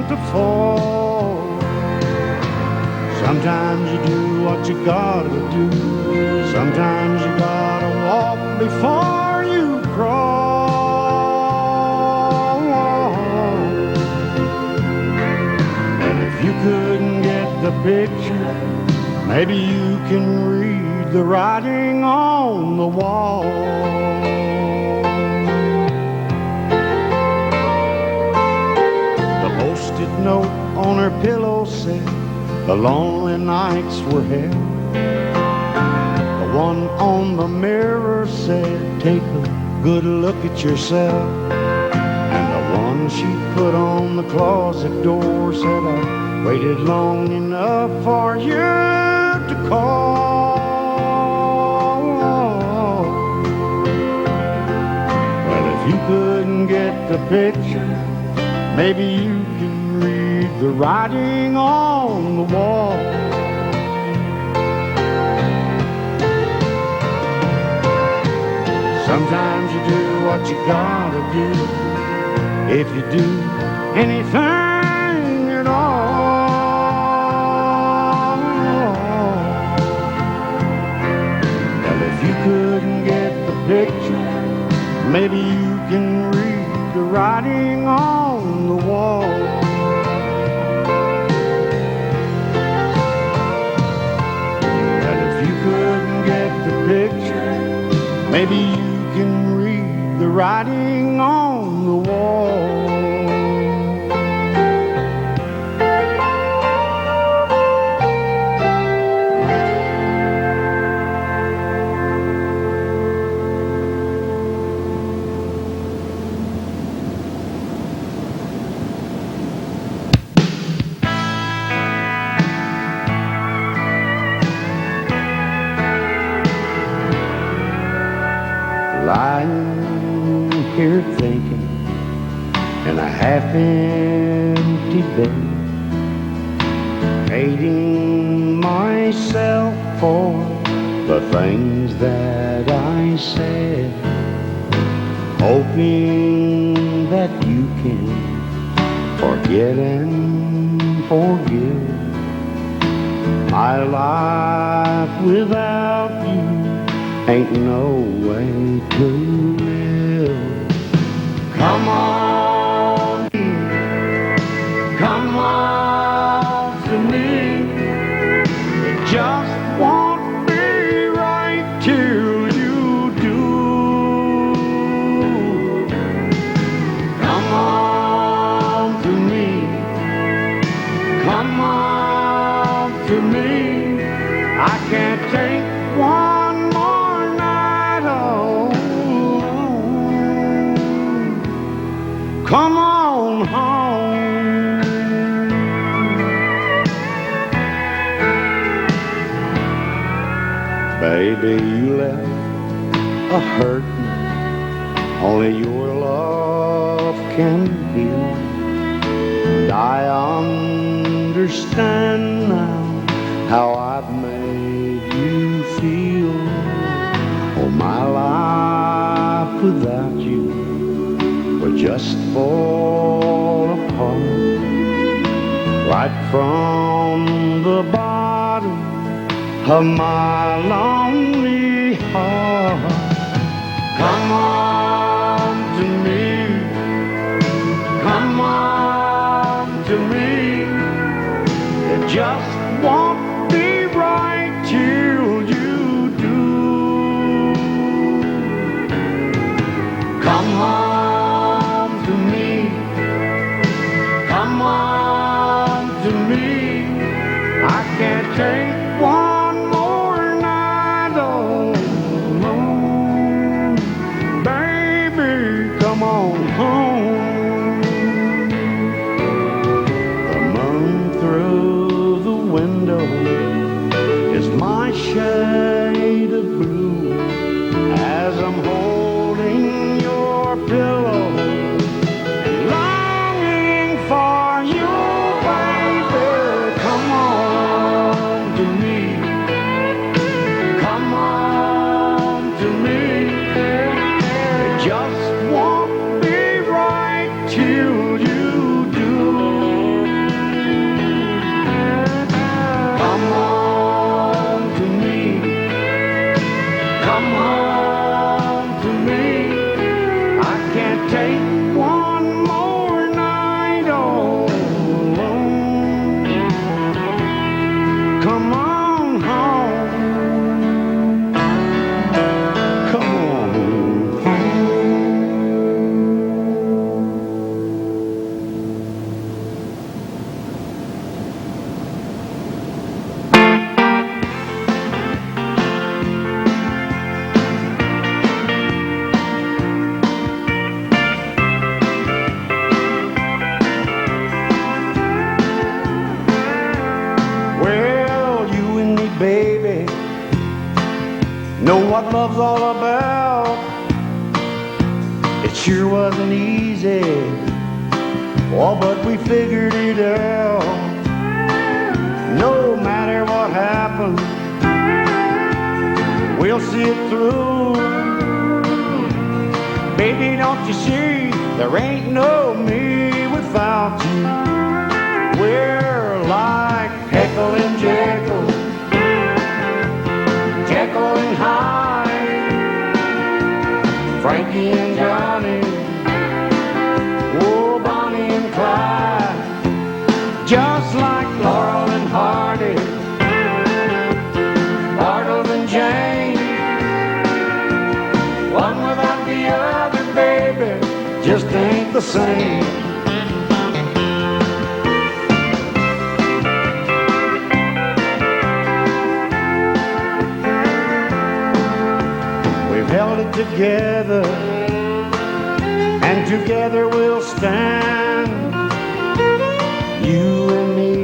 to fall. Sometimes you do what you gotta do, sometimes you gotta walk before you crawl. And if you couldn't get the picture, maybe you can read the writing on the wall. The post-it note on her pillow said, the lonely nights were hell. The one on the mirror said, take a good look at yourself. And the one she put on the closet door said, I waited long enough for you to call. Well, if you couldn't get the picture, maybe you can read the writing on the wall. Sometimes you do what you gotta do, if you do anything at all. Well, if you couldn't get the picture, maybe you can read the writing on the wall. Picture, maybe you can read the writing on the wall. Lying here thinking in a half-empty bed, hating myself for the things that I said, hoping that you can forget and forgive. My life without you ain't no way to live. Come on, come on to me. It just won't be right till you do. Come on to me. Come on to me. I can't take one more night alone. Come on home. Baby, you left a hurtin' only your love can heal. And I understand now how I've made you feel. Oh, my life without you would just fall apart. Right from the bottom of my lonely heart. Come on to me. Come on to me. It just won't be right till you do. Come on to me. Come on to me. I can't take one more night alone. Baby, come on home. The moon through the window is my shade of blue as I'm holding your pillow and longing for you, baby. Come on to me. Come on to me. It just won't be right till you do. Come on to me. Come on to me. I can't take one more night alone. Come on home. Come on home. Well, you and me, baby, know what love's all about. It sure wasn't easy, oh, but we figured it out. No matter what happens, we'll see it through. Baby, don't you see, there ain't no me without you. We're like Heckle and Jekyll, Jekyll and Hyde, Frankie and Johnny, oh, Bonnie and Clyde. Just like Laurel and Hardy, Bartle and Jane. One without the other, baby, just ain't the same. We've held it together, and together we'll stand. You and me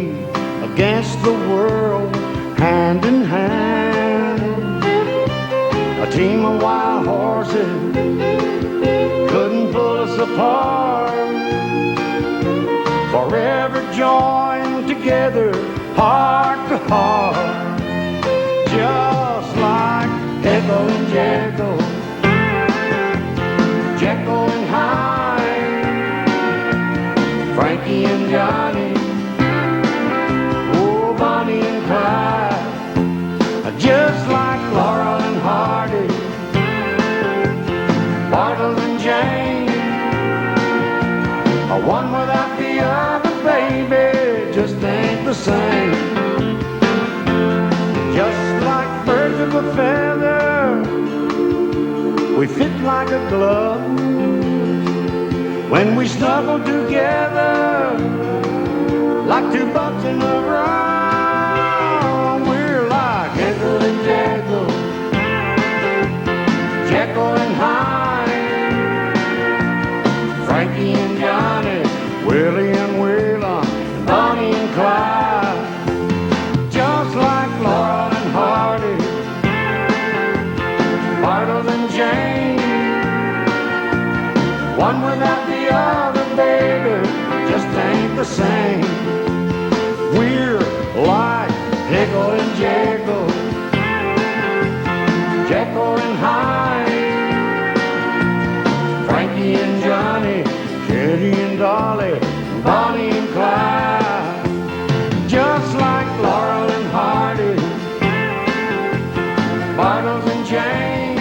against the world, hand in hand. A team of wild horses couldn't pull us apart. Forever joined together, heart to heart. Just like Heckle and Jekyll, Jekyll and Hyde, Frankie and Johnny, oh, Bonnie and Clyde. we fit like a glove. When we snuggle together like two bucks in a row, we're like Jekyll and Jekyll, Jekyll and Hyde, Frankie and Johnny, Willie and Wheeler, Bonnie and Clyde, just like Laurel and Hardy, Bartles and Jane. One without the other, baby, just ain't the same. We're like Jekyll and Jekyll, Jekyll and Hyde, Frankie and Johnny, Teddy and Dolly, Bonnie and Clyde, just like Laurel and Hardy, Bartles and Jane.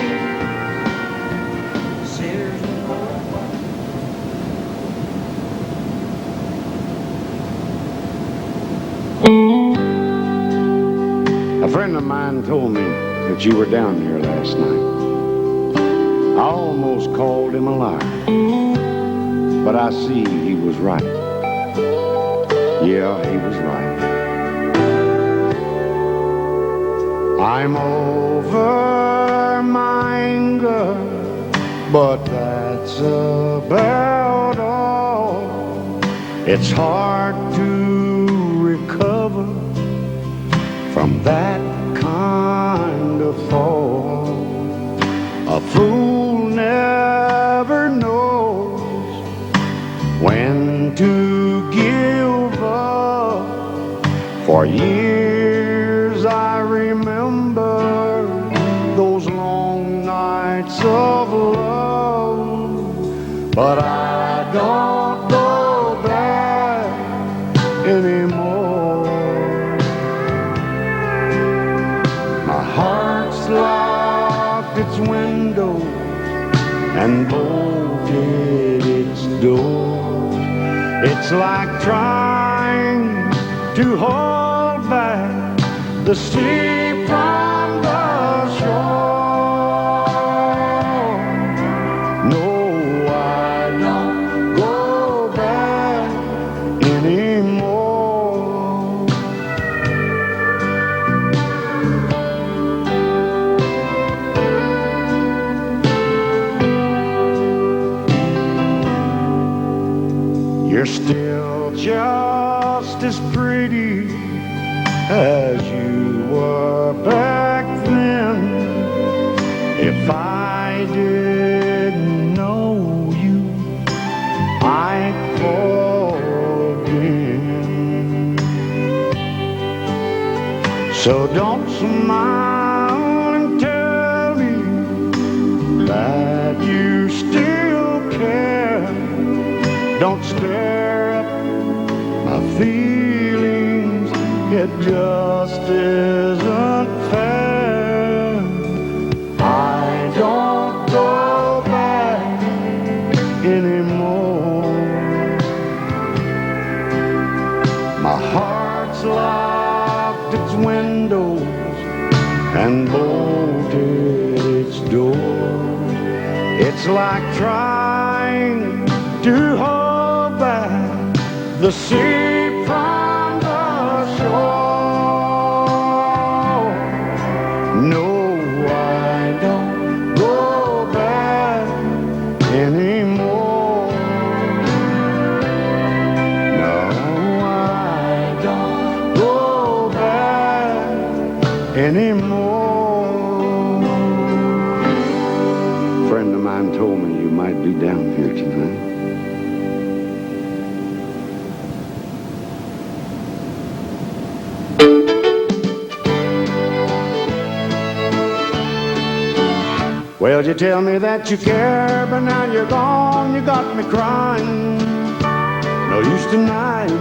A friend of mine told me that you were down here last night. I almost called him a liar, but I see he was right. Yeah, he was right. I'm over my anger, but that's about all. It's hard to recover from that kind of fall. A fool never knows when to give up. For years I remember those long nights of love, but I don't go back anymore. My heart's locked its windows and bolted its door. It's like trying to hold back the sea from the shore. No, I don't go back anymore. You're still just as pretty as you were back then. If I didn't know you, I'd fall again. So don't smile and tell me that you still care. Don't stir up my feelings, it just isn't fair. I don't go back anymore. My heart's locked its windows and bolted its doors. It's like trying to hold back the sea from the shore. No, I don't go back anymore. No, I don't go back anymore. A friend of mine told me you might be down here tonight. Well, you tell me that you care, but now you're gone, you got me crying. No use denying,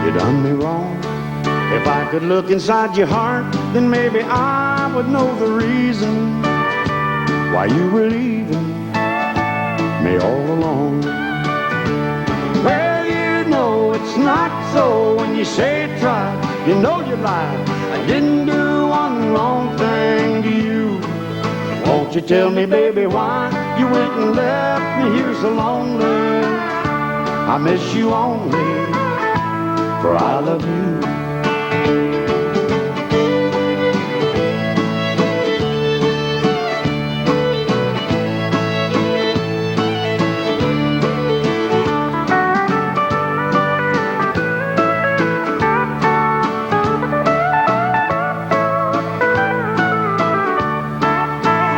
you done me wrong. If I could look inside your heart, then maybe I would know the reason why you were leaving me all alone. Well, you know it's not so when you say it's right, you know you lied. I didn't do one wrong thing to you. Won't you tell me, baby, why you went and left me here so lonely? I miss you only, for I love you.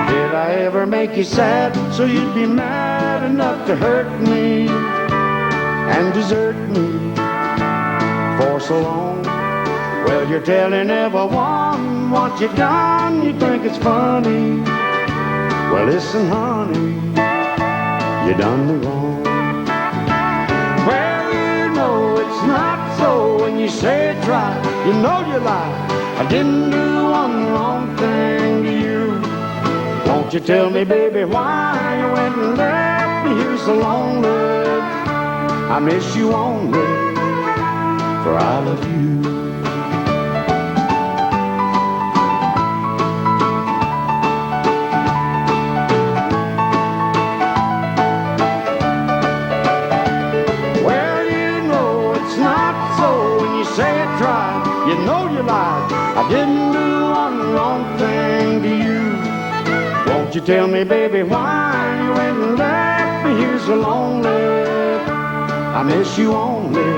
Did I ever make you sad so you'd be mad enough to hurt me and desert me for so long? Well, you're telling everyone what you've done. You think it's funny. Well, listen, honey, you done me wrong. Well, you know it's not so when you say it's right. You know you lie. I didn't do one wrong thing to you. Won't you tell me, baby, why you went and left me here so lonely? I miss you only, for I love you. Well, you know it's not so when you say it's right. You know you lied. I didn't do one wrong thing to you. Won't you tell me, baby, why you went and left me here so lonely? I miss you only,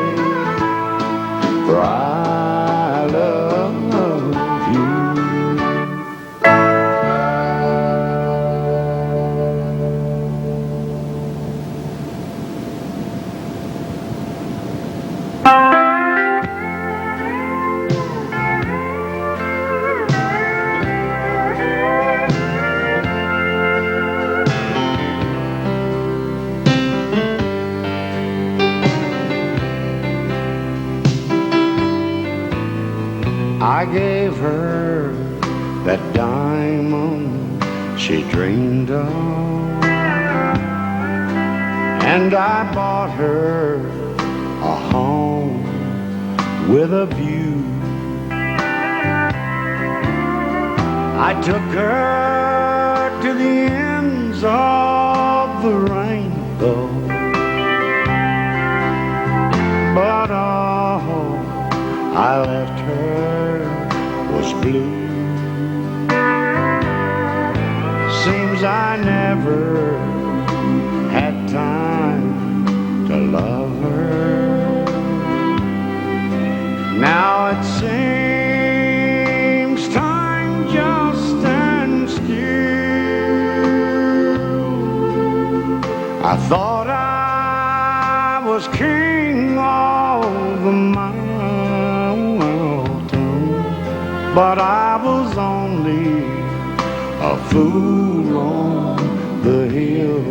for I love you. I gave her that diamond she dreamed of, and I bought her a home with a view. I took her to the ends of the rainbow, but all I left her was blue. Seems I never had time to love her. Now it seems time just stands still. I thought I was king of the mountain, but I was only a fool on the hill.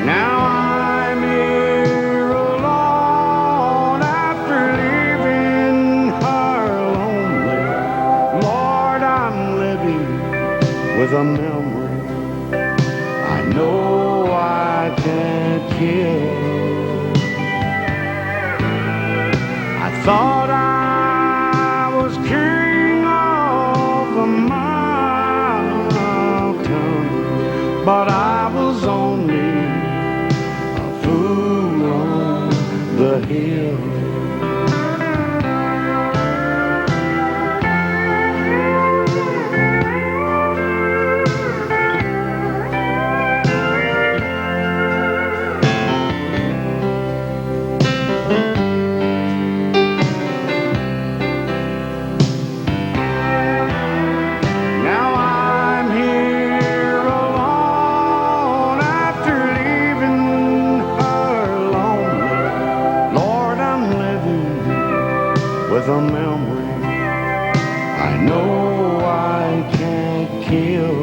Now I'm here alone after leaving her lonely. Lord, I'm living with a memory I know I can't kill. I thought I was king of the mountain, but I was only a fool on the hill. With a memory I know I can't kill.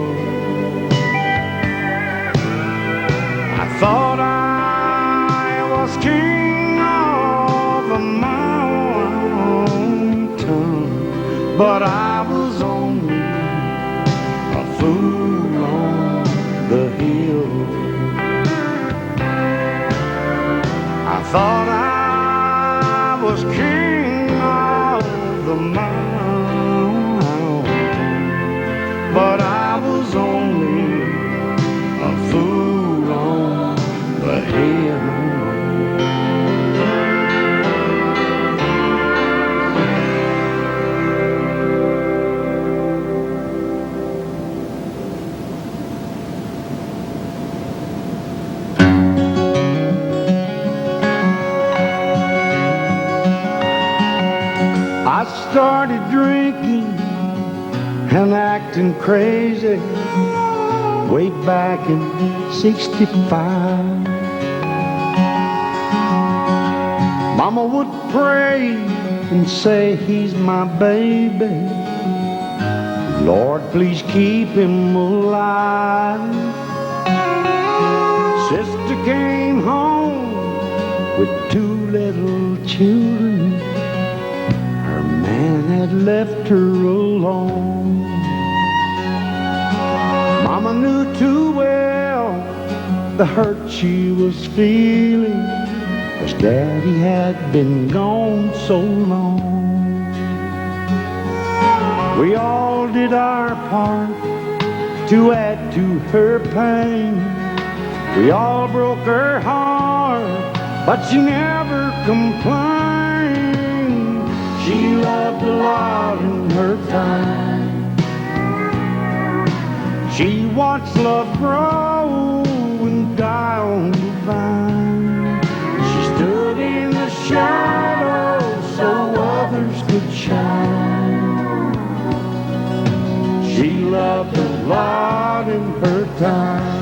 I thought I was king of the mountain, but I was only a fool on the hill. I thought I was king of the mountain, I started drinking and acting crazy way back in '65. Mama would pray and say he's my baby. Lord, please keep him alive. Sister came home with 2 little children. Her man had left her alone. Mama knew too well the hurt she was feeling, 'cause Daddy had been gone so long. We all did our part to add to her pain. We all broke her heart, but she never complained. She loved a lot in her time. She watched love grow and die on the vine. She stood in the shadows so others could shine. She loved a lot in her time.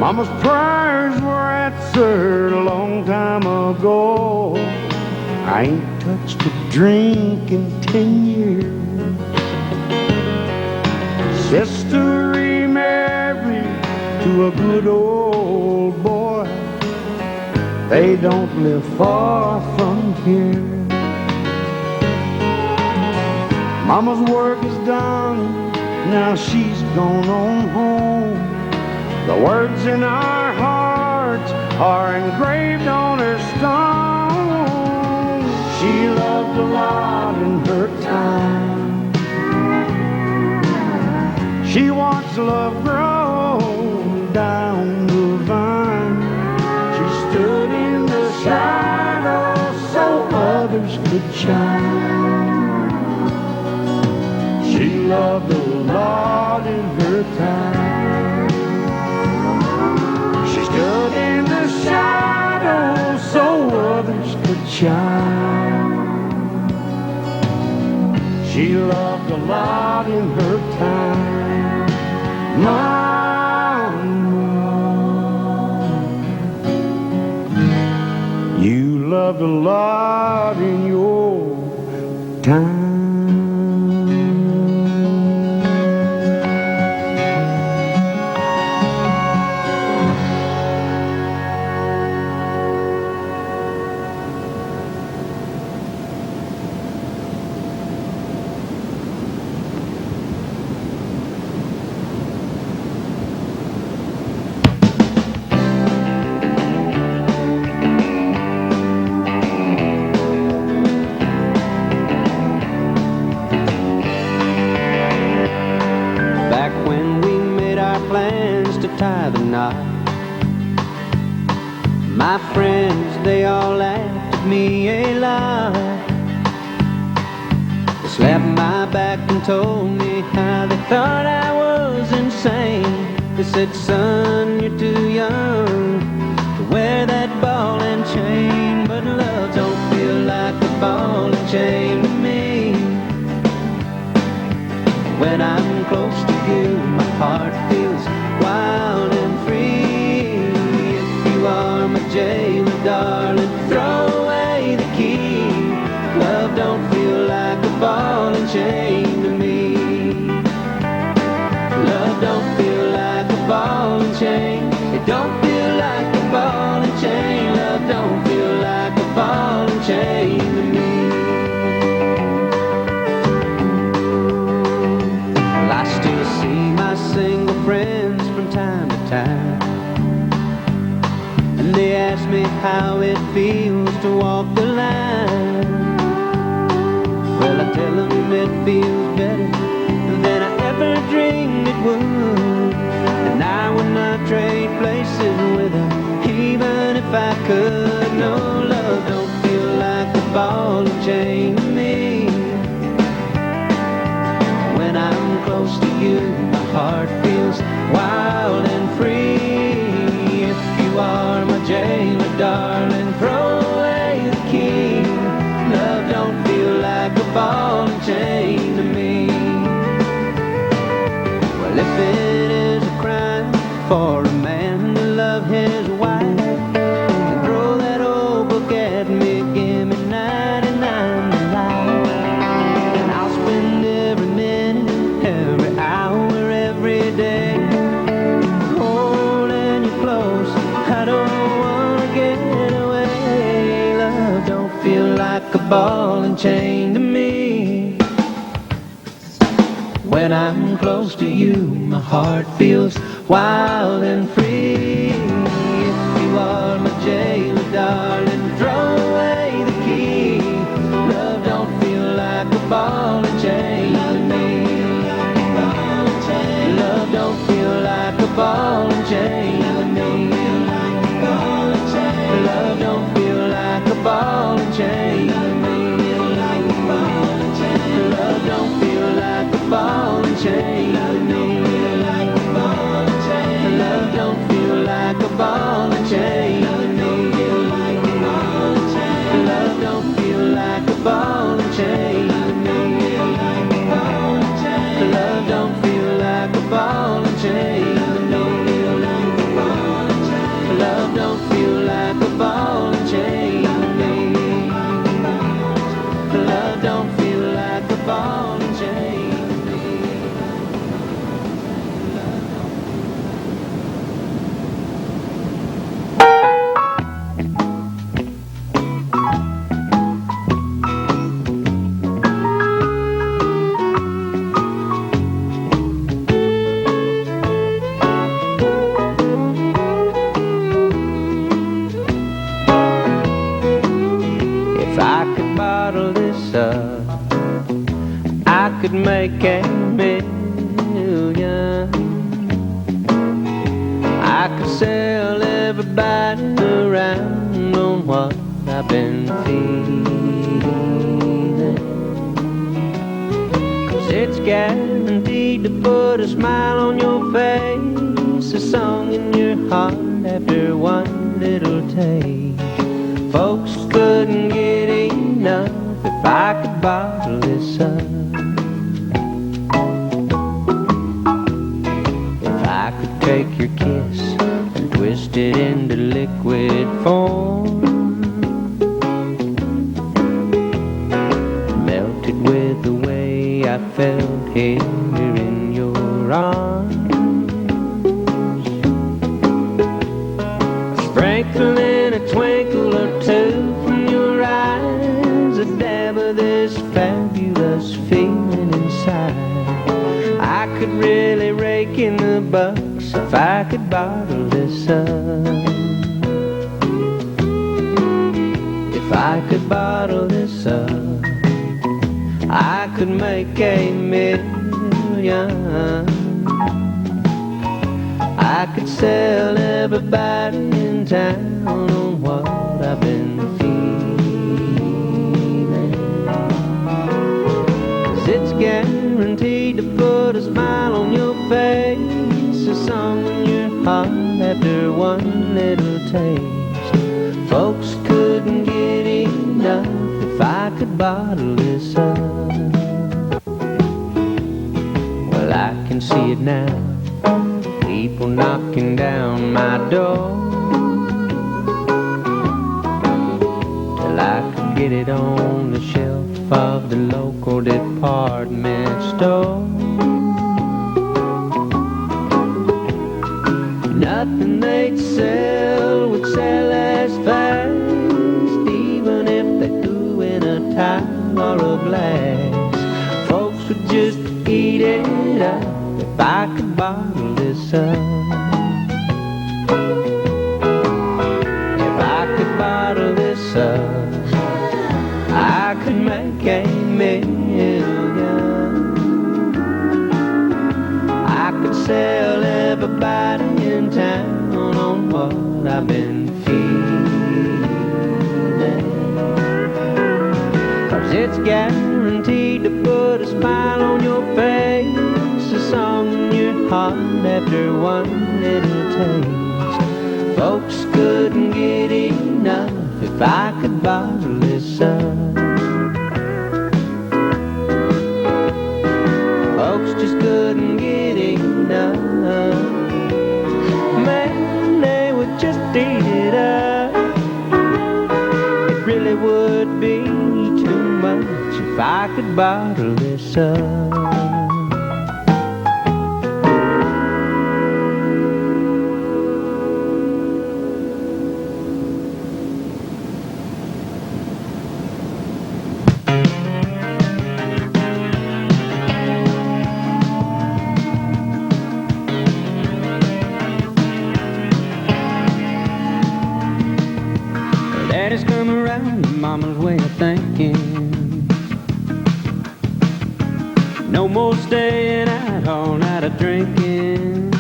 Mama's prayers were answered a long time ago. I ain't touched a drink in 10 years. Sister remarried to a good old boy. They don't live far from here. Mama's work is done, now she's gone on home. The words in our hearts are engraved on her stone. She loved a lot in her time. She watched love grow down the vine. She stood in the shadows so others could shine. She loved a lot in her time. She stood in the shadows so others could shine. She loved a lot in her time. Mama, you loved a lot in your time. Tie the knot. My friends, they all laughed at me a lot. They slapped my back and told me how they thought I was insane. They said, son, you're too young to wear that ball and chain. But love don't feel like a ball and chain to me. When I'm close to you, my heart feels wild and free. If you are my jailer, darling, throw away the key. Love don't feel like a ball and chain to me. Love don't feel like a ball and chain. It don't feel like a ball and chain. Love don't feel like a ball and chain to me. Well, I still see my single friends from time to time, and they ask me how it feels to walk the line. Well, I tell them it feels better than I ever dreamed it would, and I would not trade places with her even if I could. No, love don't feel like a ball and chain to me. When I'm close to you, my heart feels wild and free. If you are my jailer, ball and chain to me. When I'm close to you, my heart feels wild and free. If you are my jailer, darling, throw away the key. Love don't feel like a ball and chain to me. Love don't feel like a ball and chain to me. Love don't feel like a ball and chain to me. Love don't feel like a ball and chain to me. Love don't feel like a ball and chain to me. Love don't feel like a ball and chain to me. Love don't feel like a ball and chain to me. Love don't feel like a ball and chain to me. Love don't feel like a ball and chain to me. If I could bottle this up, I could make $1,000,000. I could sell everybody around on what I've been feeling. 'Cause it's guaranteed to put a smile on your face, a song in your heart after one little taste. Folks couldn't get enough if I could bottle this up. If I could take your kiss and twist it into liquid form, melt it with the way I felt here in your arms. Sprinkle in a twinkle or two from your eyes, a dab of this fabulous feeling inside. I could really rake in the bucks if I could bottle this up. If I could bottle this up, I could make $1,000,000. I could sell everybody in town on what I've been feeling. 'Cause it's guaranteed to put a smile on your face, a song in your heart after one little taste. Folks couldn't get enough if I could bottle this up. Well, I can see it now, people knocking down my door, till I could get it on the shelf of the local department store. Nothing they'd sell would sell as fast, even if they threw in a tile or a glass. Folks would just eat it up if I could bottle this up. If I could bottle this up, I could make $1,000,000. I could sell everybody in town on what I've been feeling. 'Cause it's guaranteed to put a smile on your face, a song in your heart after one little taste. Folks couldn't get enough if I could bottle this up. Folks just couldn't get enough. Man, they would just eat it up. It really would be too much if I could bottle this up. daddy's come around to mama's way of thinking. No more staying out all night of drinking.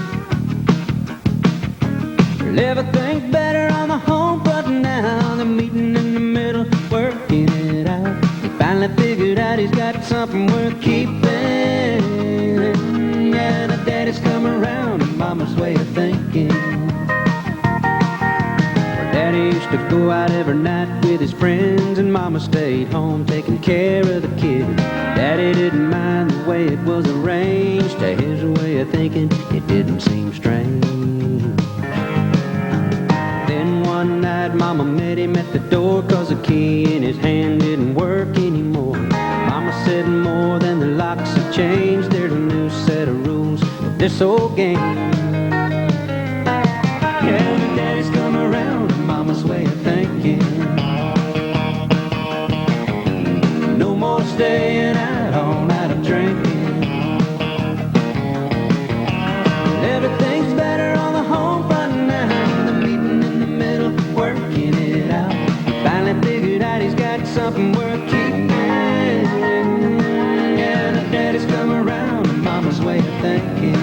Well, everything's better on the home front now. They're meeting in the middle, working it out. He finally figured out he's got something worth keeping. Yeah, the daddy's come around to mama's way of thinking. Daddy used to go out every night with his friends, and mama stayed home taking care of the kids. Daddy didn't mind the way it was arranged. To his way of thinking, it didn't seem strange. Then one night mama met him at the door, 'cause the key in his hand didn't work anymore. Mama said more than the locks have changed. There's a new set of rules to this old game. Yeah, the daddy's come around to mama's way of thinking. No more staying out all night of drinking. Everything's better on the home front now. The meeting in the middle, working it out. Finally figured out he's got something worth keeping. Yeah, the daddy's come around to mama's way of thinking.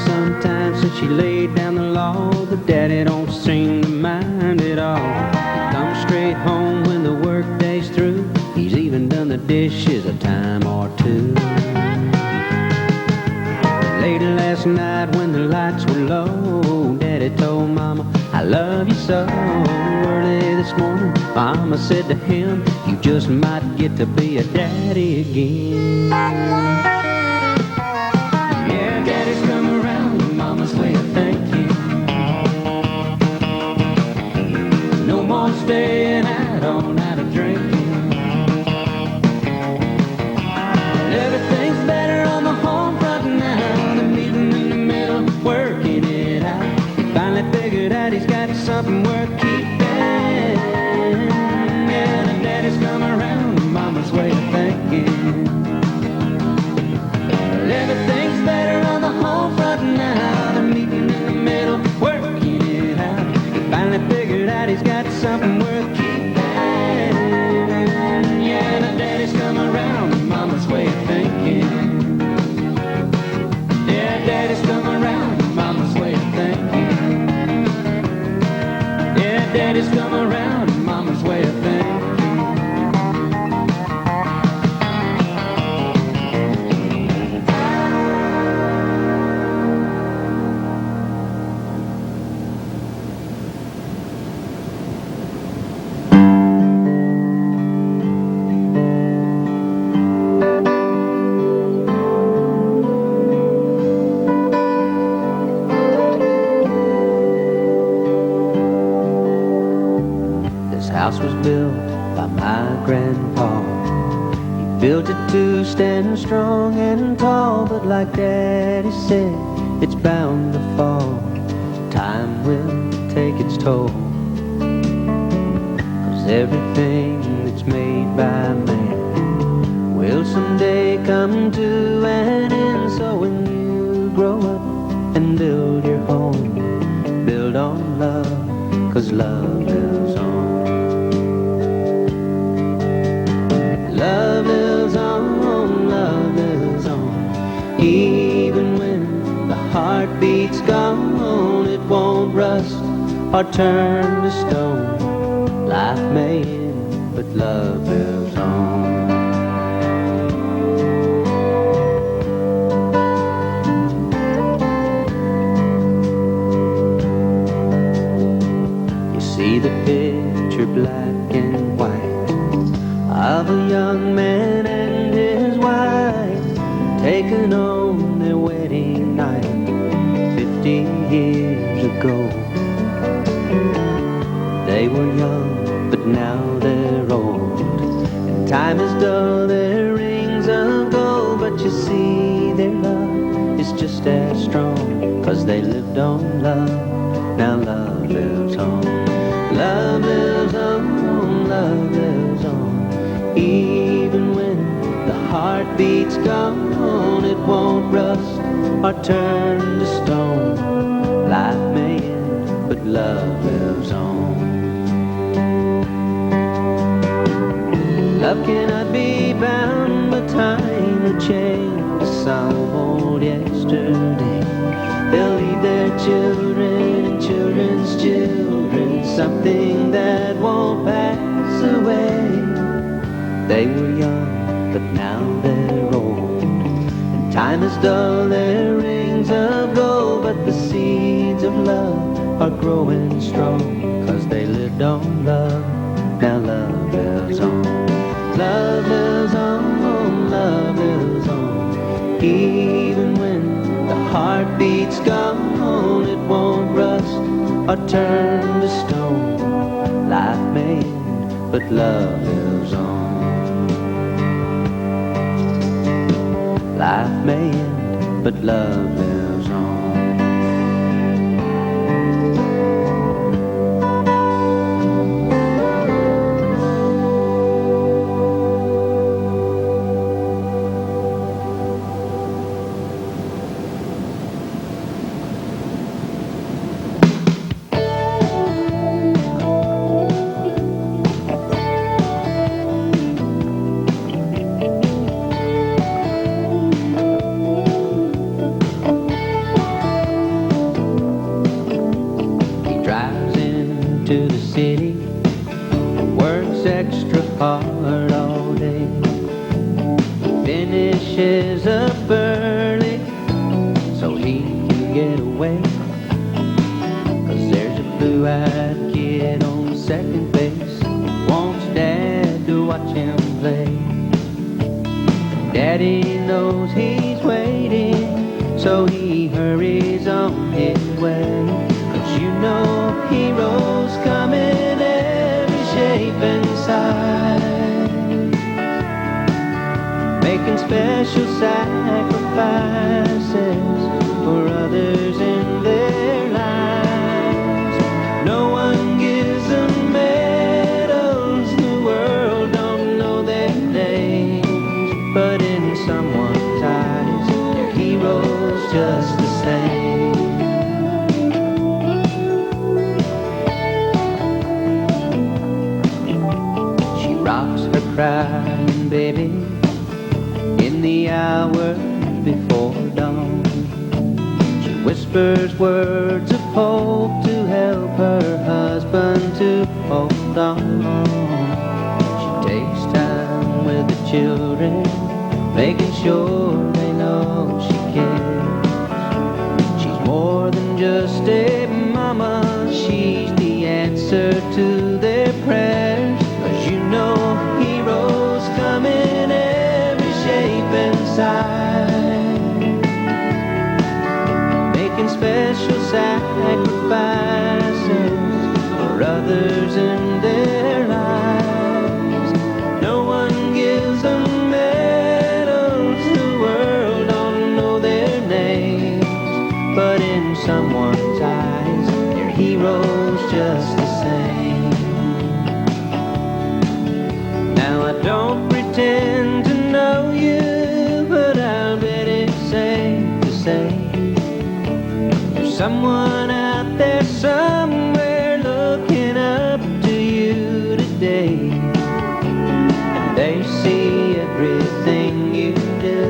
Some time since she laid down the law, the daddy don't seem to mind at all. He comes straight home when the work day's through. He's even done the dishes a time or two. Later last night when the lights were low, daddy told mama, I love you so. Early this morning, mama said to him, you just might get to be a daddy again. Daddy's come around to mama's way of thinking. No more staying out all night of drinking. Everything's better on the home front now. The meeting in the middle, working it out. He finally figured out he's got something worth keeping. Yeah, the daddy's come around to mama's way of thinking. Everything's better on the home front now. They're meeting in the middle, working it out. He finally figured out he's got something worth keeping. Yeah, the daddy's come around to mama's way of thinking. Yeah, daddy's come around to mama's way of thinking. Yeah, daddy's come around to mama's way of thinking. House was built by my grandpa. He built it to stand strong and tall, but like Daddy said, it's bound to fall. Time will take its toll. 'Cause everything that's made by man will someday come to an end. So when you grow up and build your home, build on love, 'cause love lives on. Love lives on, love lives on. Even when the heartbeat's gone, it won't rust or turn to stone. Life may end, but love lives on. You see the picture black and white of a young man and his wife taken on their wedding night 50 years ago. They were young, but now they're old, and time has dulled their rings of gold. But you see, their love is just as strong, 'cause they lived on love. Now love lives on. Love lives on, love lives on. Even when the heartbeat's gone, it won't rust or turn to stone. Life may end, but love lives on. Love cannot be bound by time or change, some old yesterday. They'll leave their children and children's children something that won't pass away. They were young, but now they're old, and time has dulled their rings of gold. But the seeds of love are growing strong, 'cause they lived on love. Now love lives on. Love lives on, love lives on. Even when the heartbeat's gone, it won't rust or turn to stone. Life may end, but love lives on. Life may end, but love lives on. Hard all day. He finishes up early so he can get away, 'cause there's a blue-eyed kid on second base, wants Dad to watch him play. Daddy knows he's waiting, so he hurries on his way. 'Cause you know heroes come in every shape and size, making special sacrifices for others in their lives. No one gives them medals, the world don't know their names, but in someone's eyes, they're heroes just the same. She rocks her crying baby in the hours before dawn. She whispers words of hope to help her husband to hold on. She takes time with the children, making sure they know she cares. She's more than just a mama, she's the answer to their prayers. 'Cause you know heroes come in every shape and size, making special sacrifices for others in their lives. No one gives them medals, the world don't know their names, but in someone's eyes, they're heroes just the same. Now I don't pretend to know you, but I'll bet it's safe to say there's someone out there somewhere looking up to you today. And they see everything you do,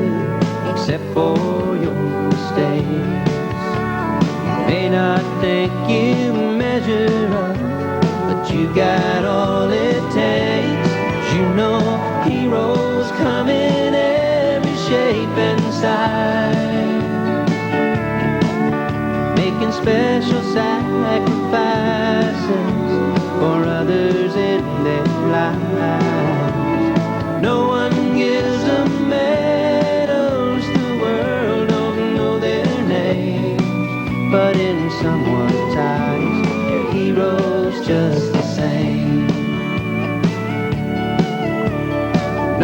except for your mistakes. You may not think you measure up, but you got all it takes. You know heroes come in every shape and size, making special sacrifices for others in their lives. No one gives them medals, the world don't know their names, but in someone's eyes, they're heroes just the same.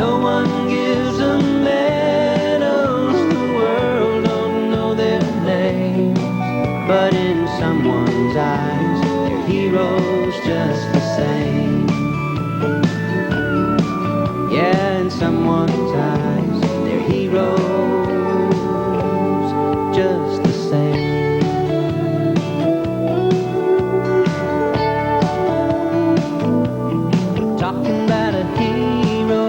No one gives them medals, the world don't know their someone's eyes, they're heroes just the same. Yeah, in someone's eyes, they're heroes just the same. Talking about a hero,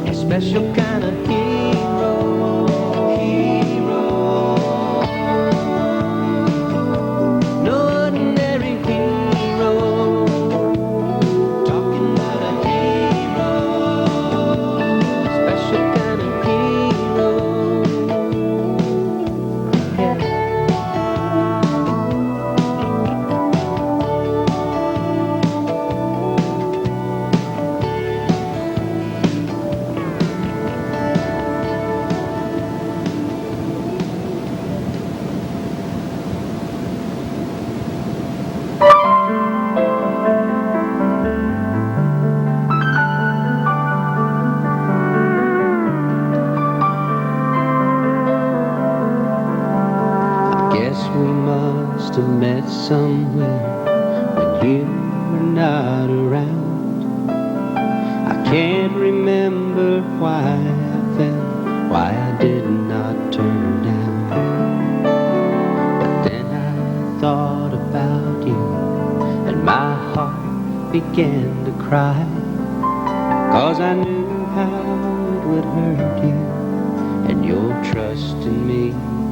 a special kind of hero, no ordinary hero. Talking about a hero, special kind of hero. Yeah. Guess we must have met somewhere when you were not around. I can't remember why I felt, why I did not turn down. But then I thought about you and my heart began to cry, 'cause I knew how it would hurt you and your trust in me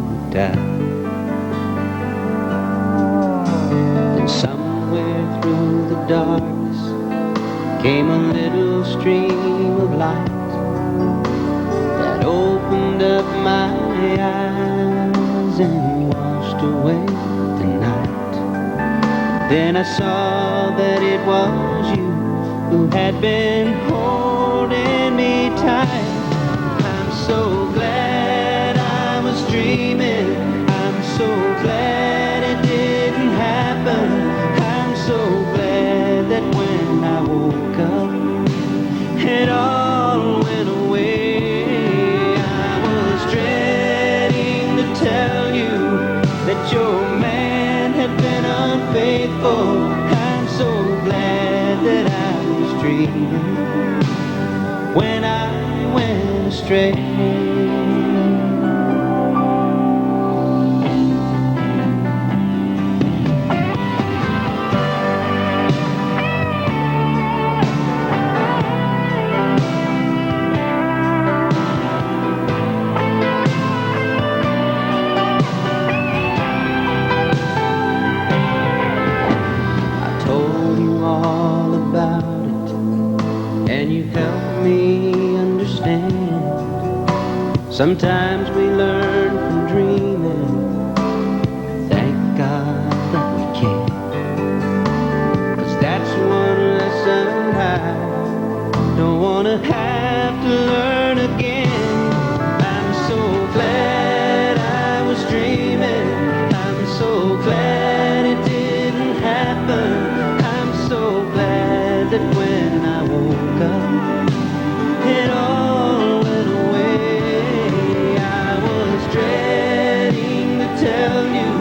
would die. Then somewhere through the darkness came a little stream of light that opened up my eyes and washed away the night. Then I saw that it was you who had been holding me tight. I'm so glad I was dreaming. I'm so glad it didn't happen. I'm so glad that when I woke up, it all went away. I was dreading to tell you that your man had been unfaithful. I'm so glad that I was dreaming when I went astray. All about it, and you helped me understand. Sometimes we learn from dreaming. Thank God that we can, 'cause that's one lesson I don't want to have to learn again. I'm so glad I was dreaming. I'm so glad it didn't happen. So glad that when I woke up, it all went away. I was dreading to tell you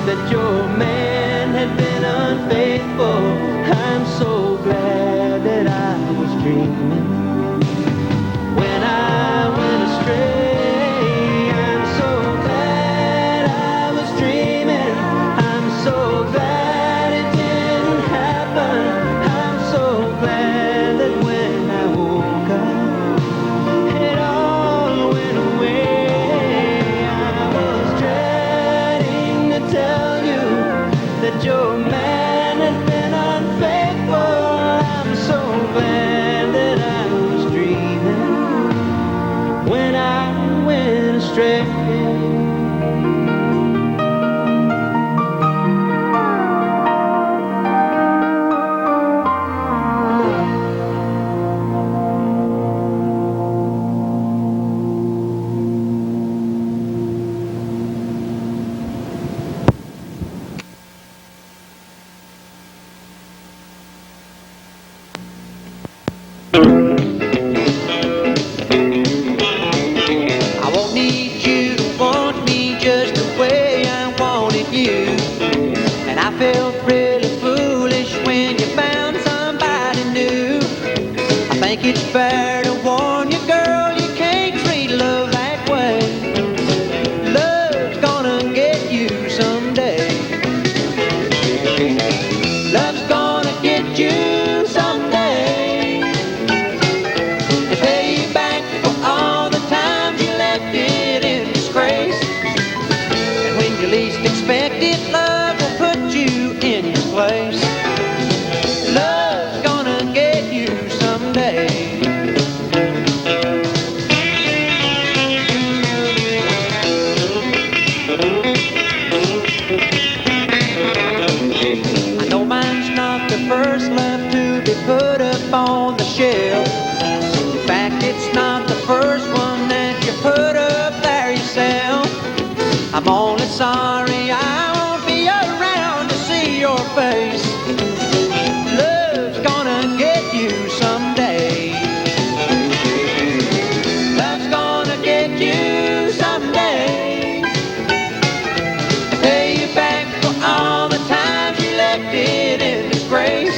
that your man had been unfaithful. I'm so glad that I was dreaming when I went astray. I'm so glad I was dreaming. I'm so glad it didn't happen. I'm so glad that when I woke up, it all went away. I was dreading to tell you that your man had been unfaithful. I'm so glad that I was dreaming when I went astray. I won't need you to I'm only sorry I won't be around to see your face. Love's gonna get you someday. Love's gonna get you someday. Pay you back for all the times you left it in disgrace.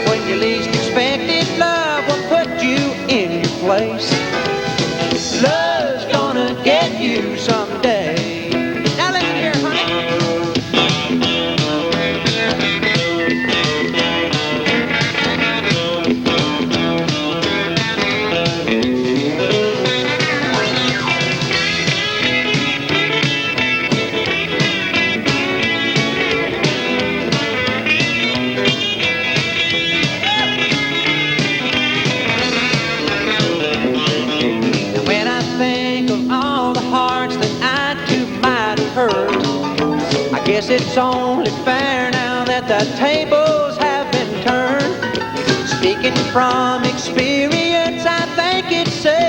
When you least expect it, love will put you in your place. Love's gonna get you someday. Now listen here, honey. When I think of all the hearts that I too might have hurt, I guess it's only fair now that the tables have been turned. Speaking from experience, I think it's safe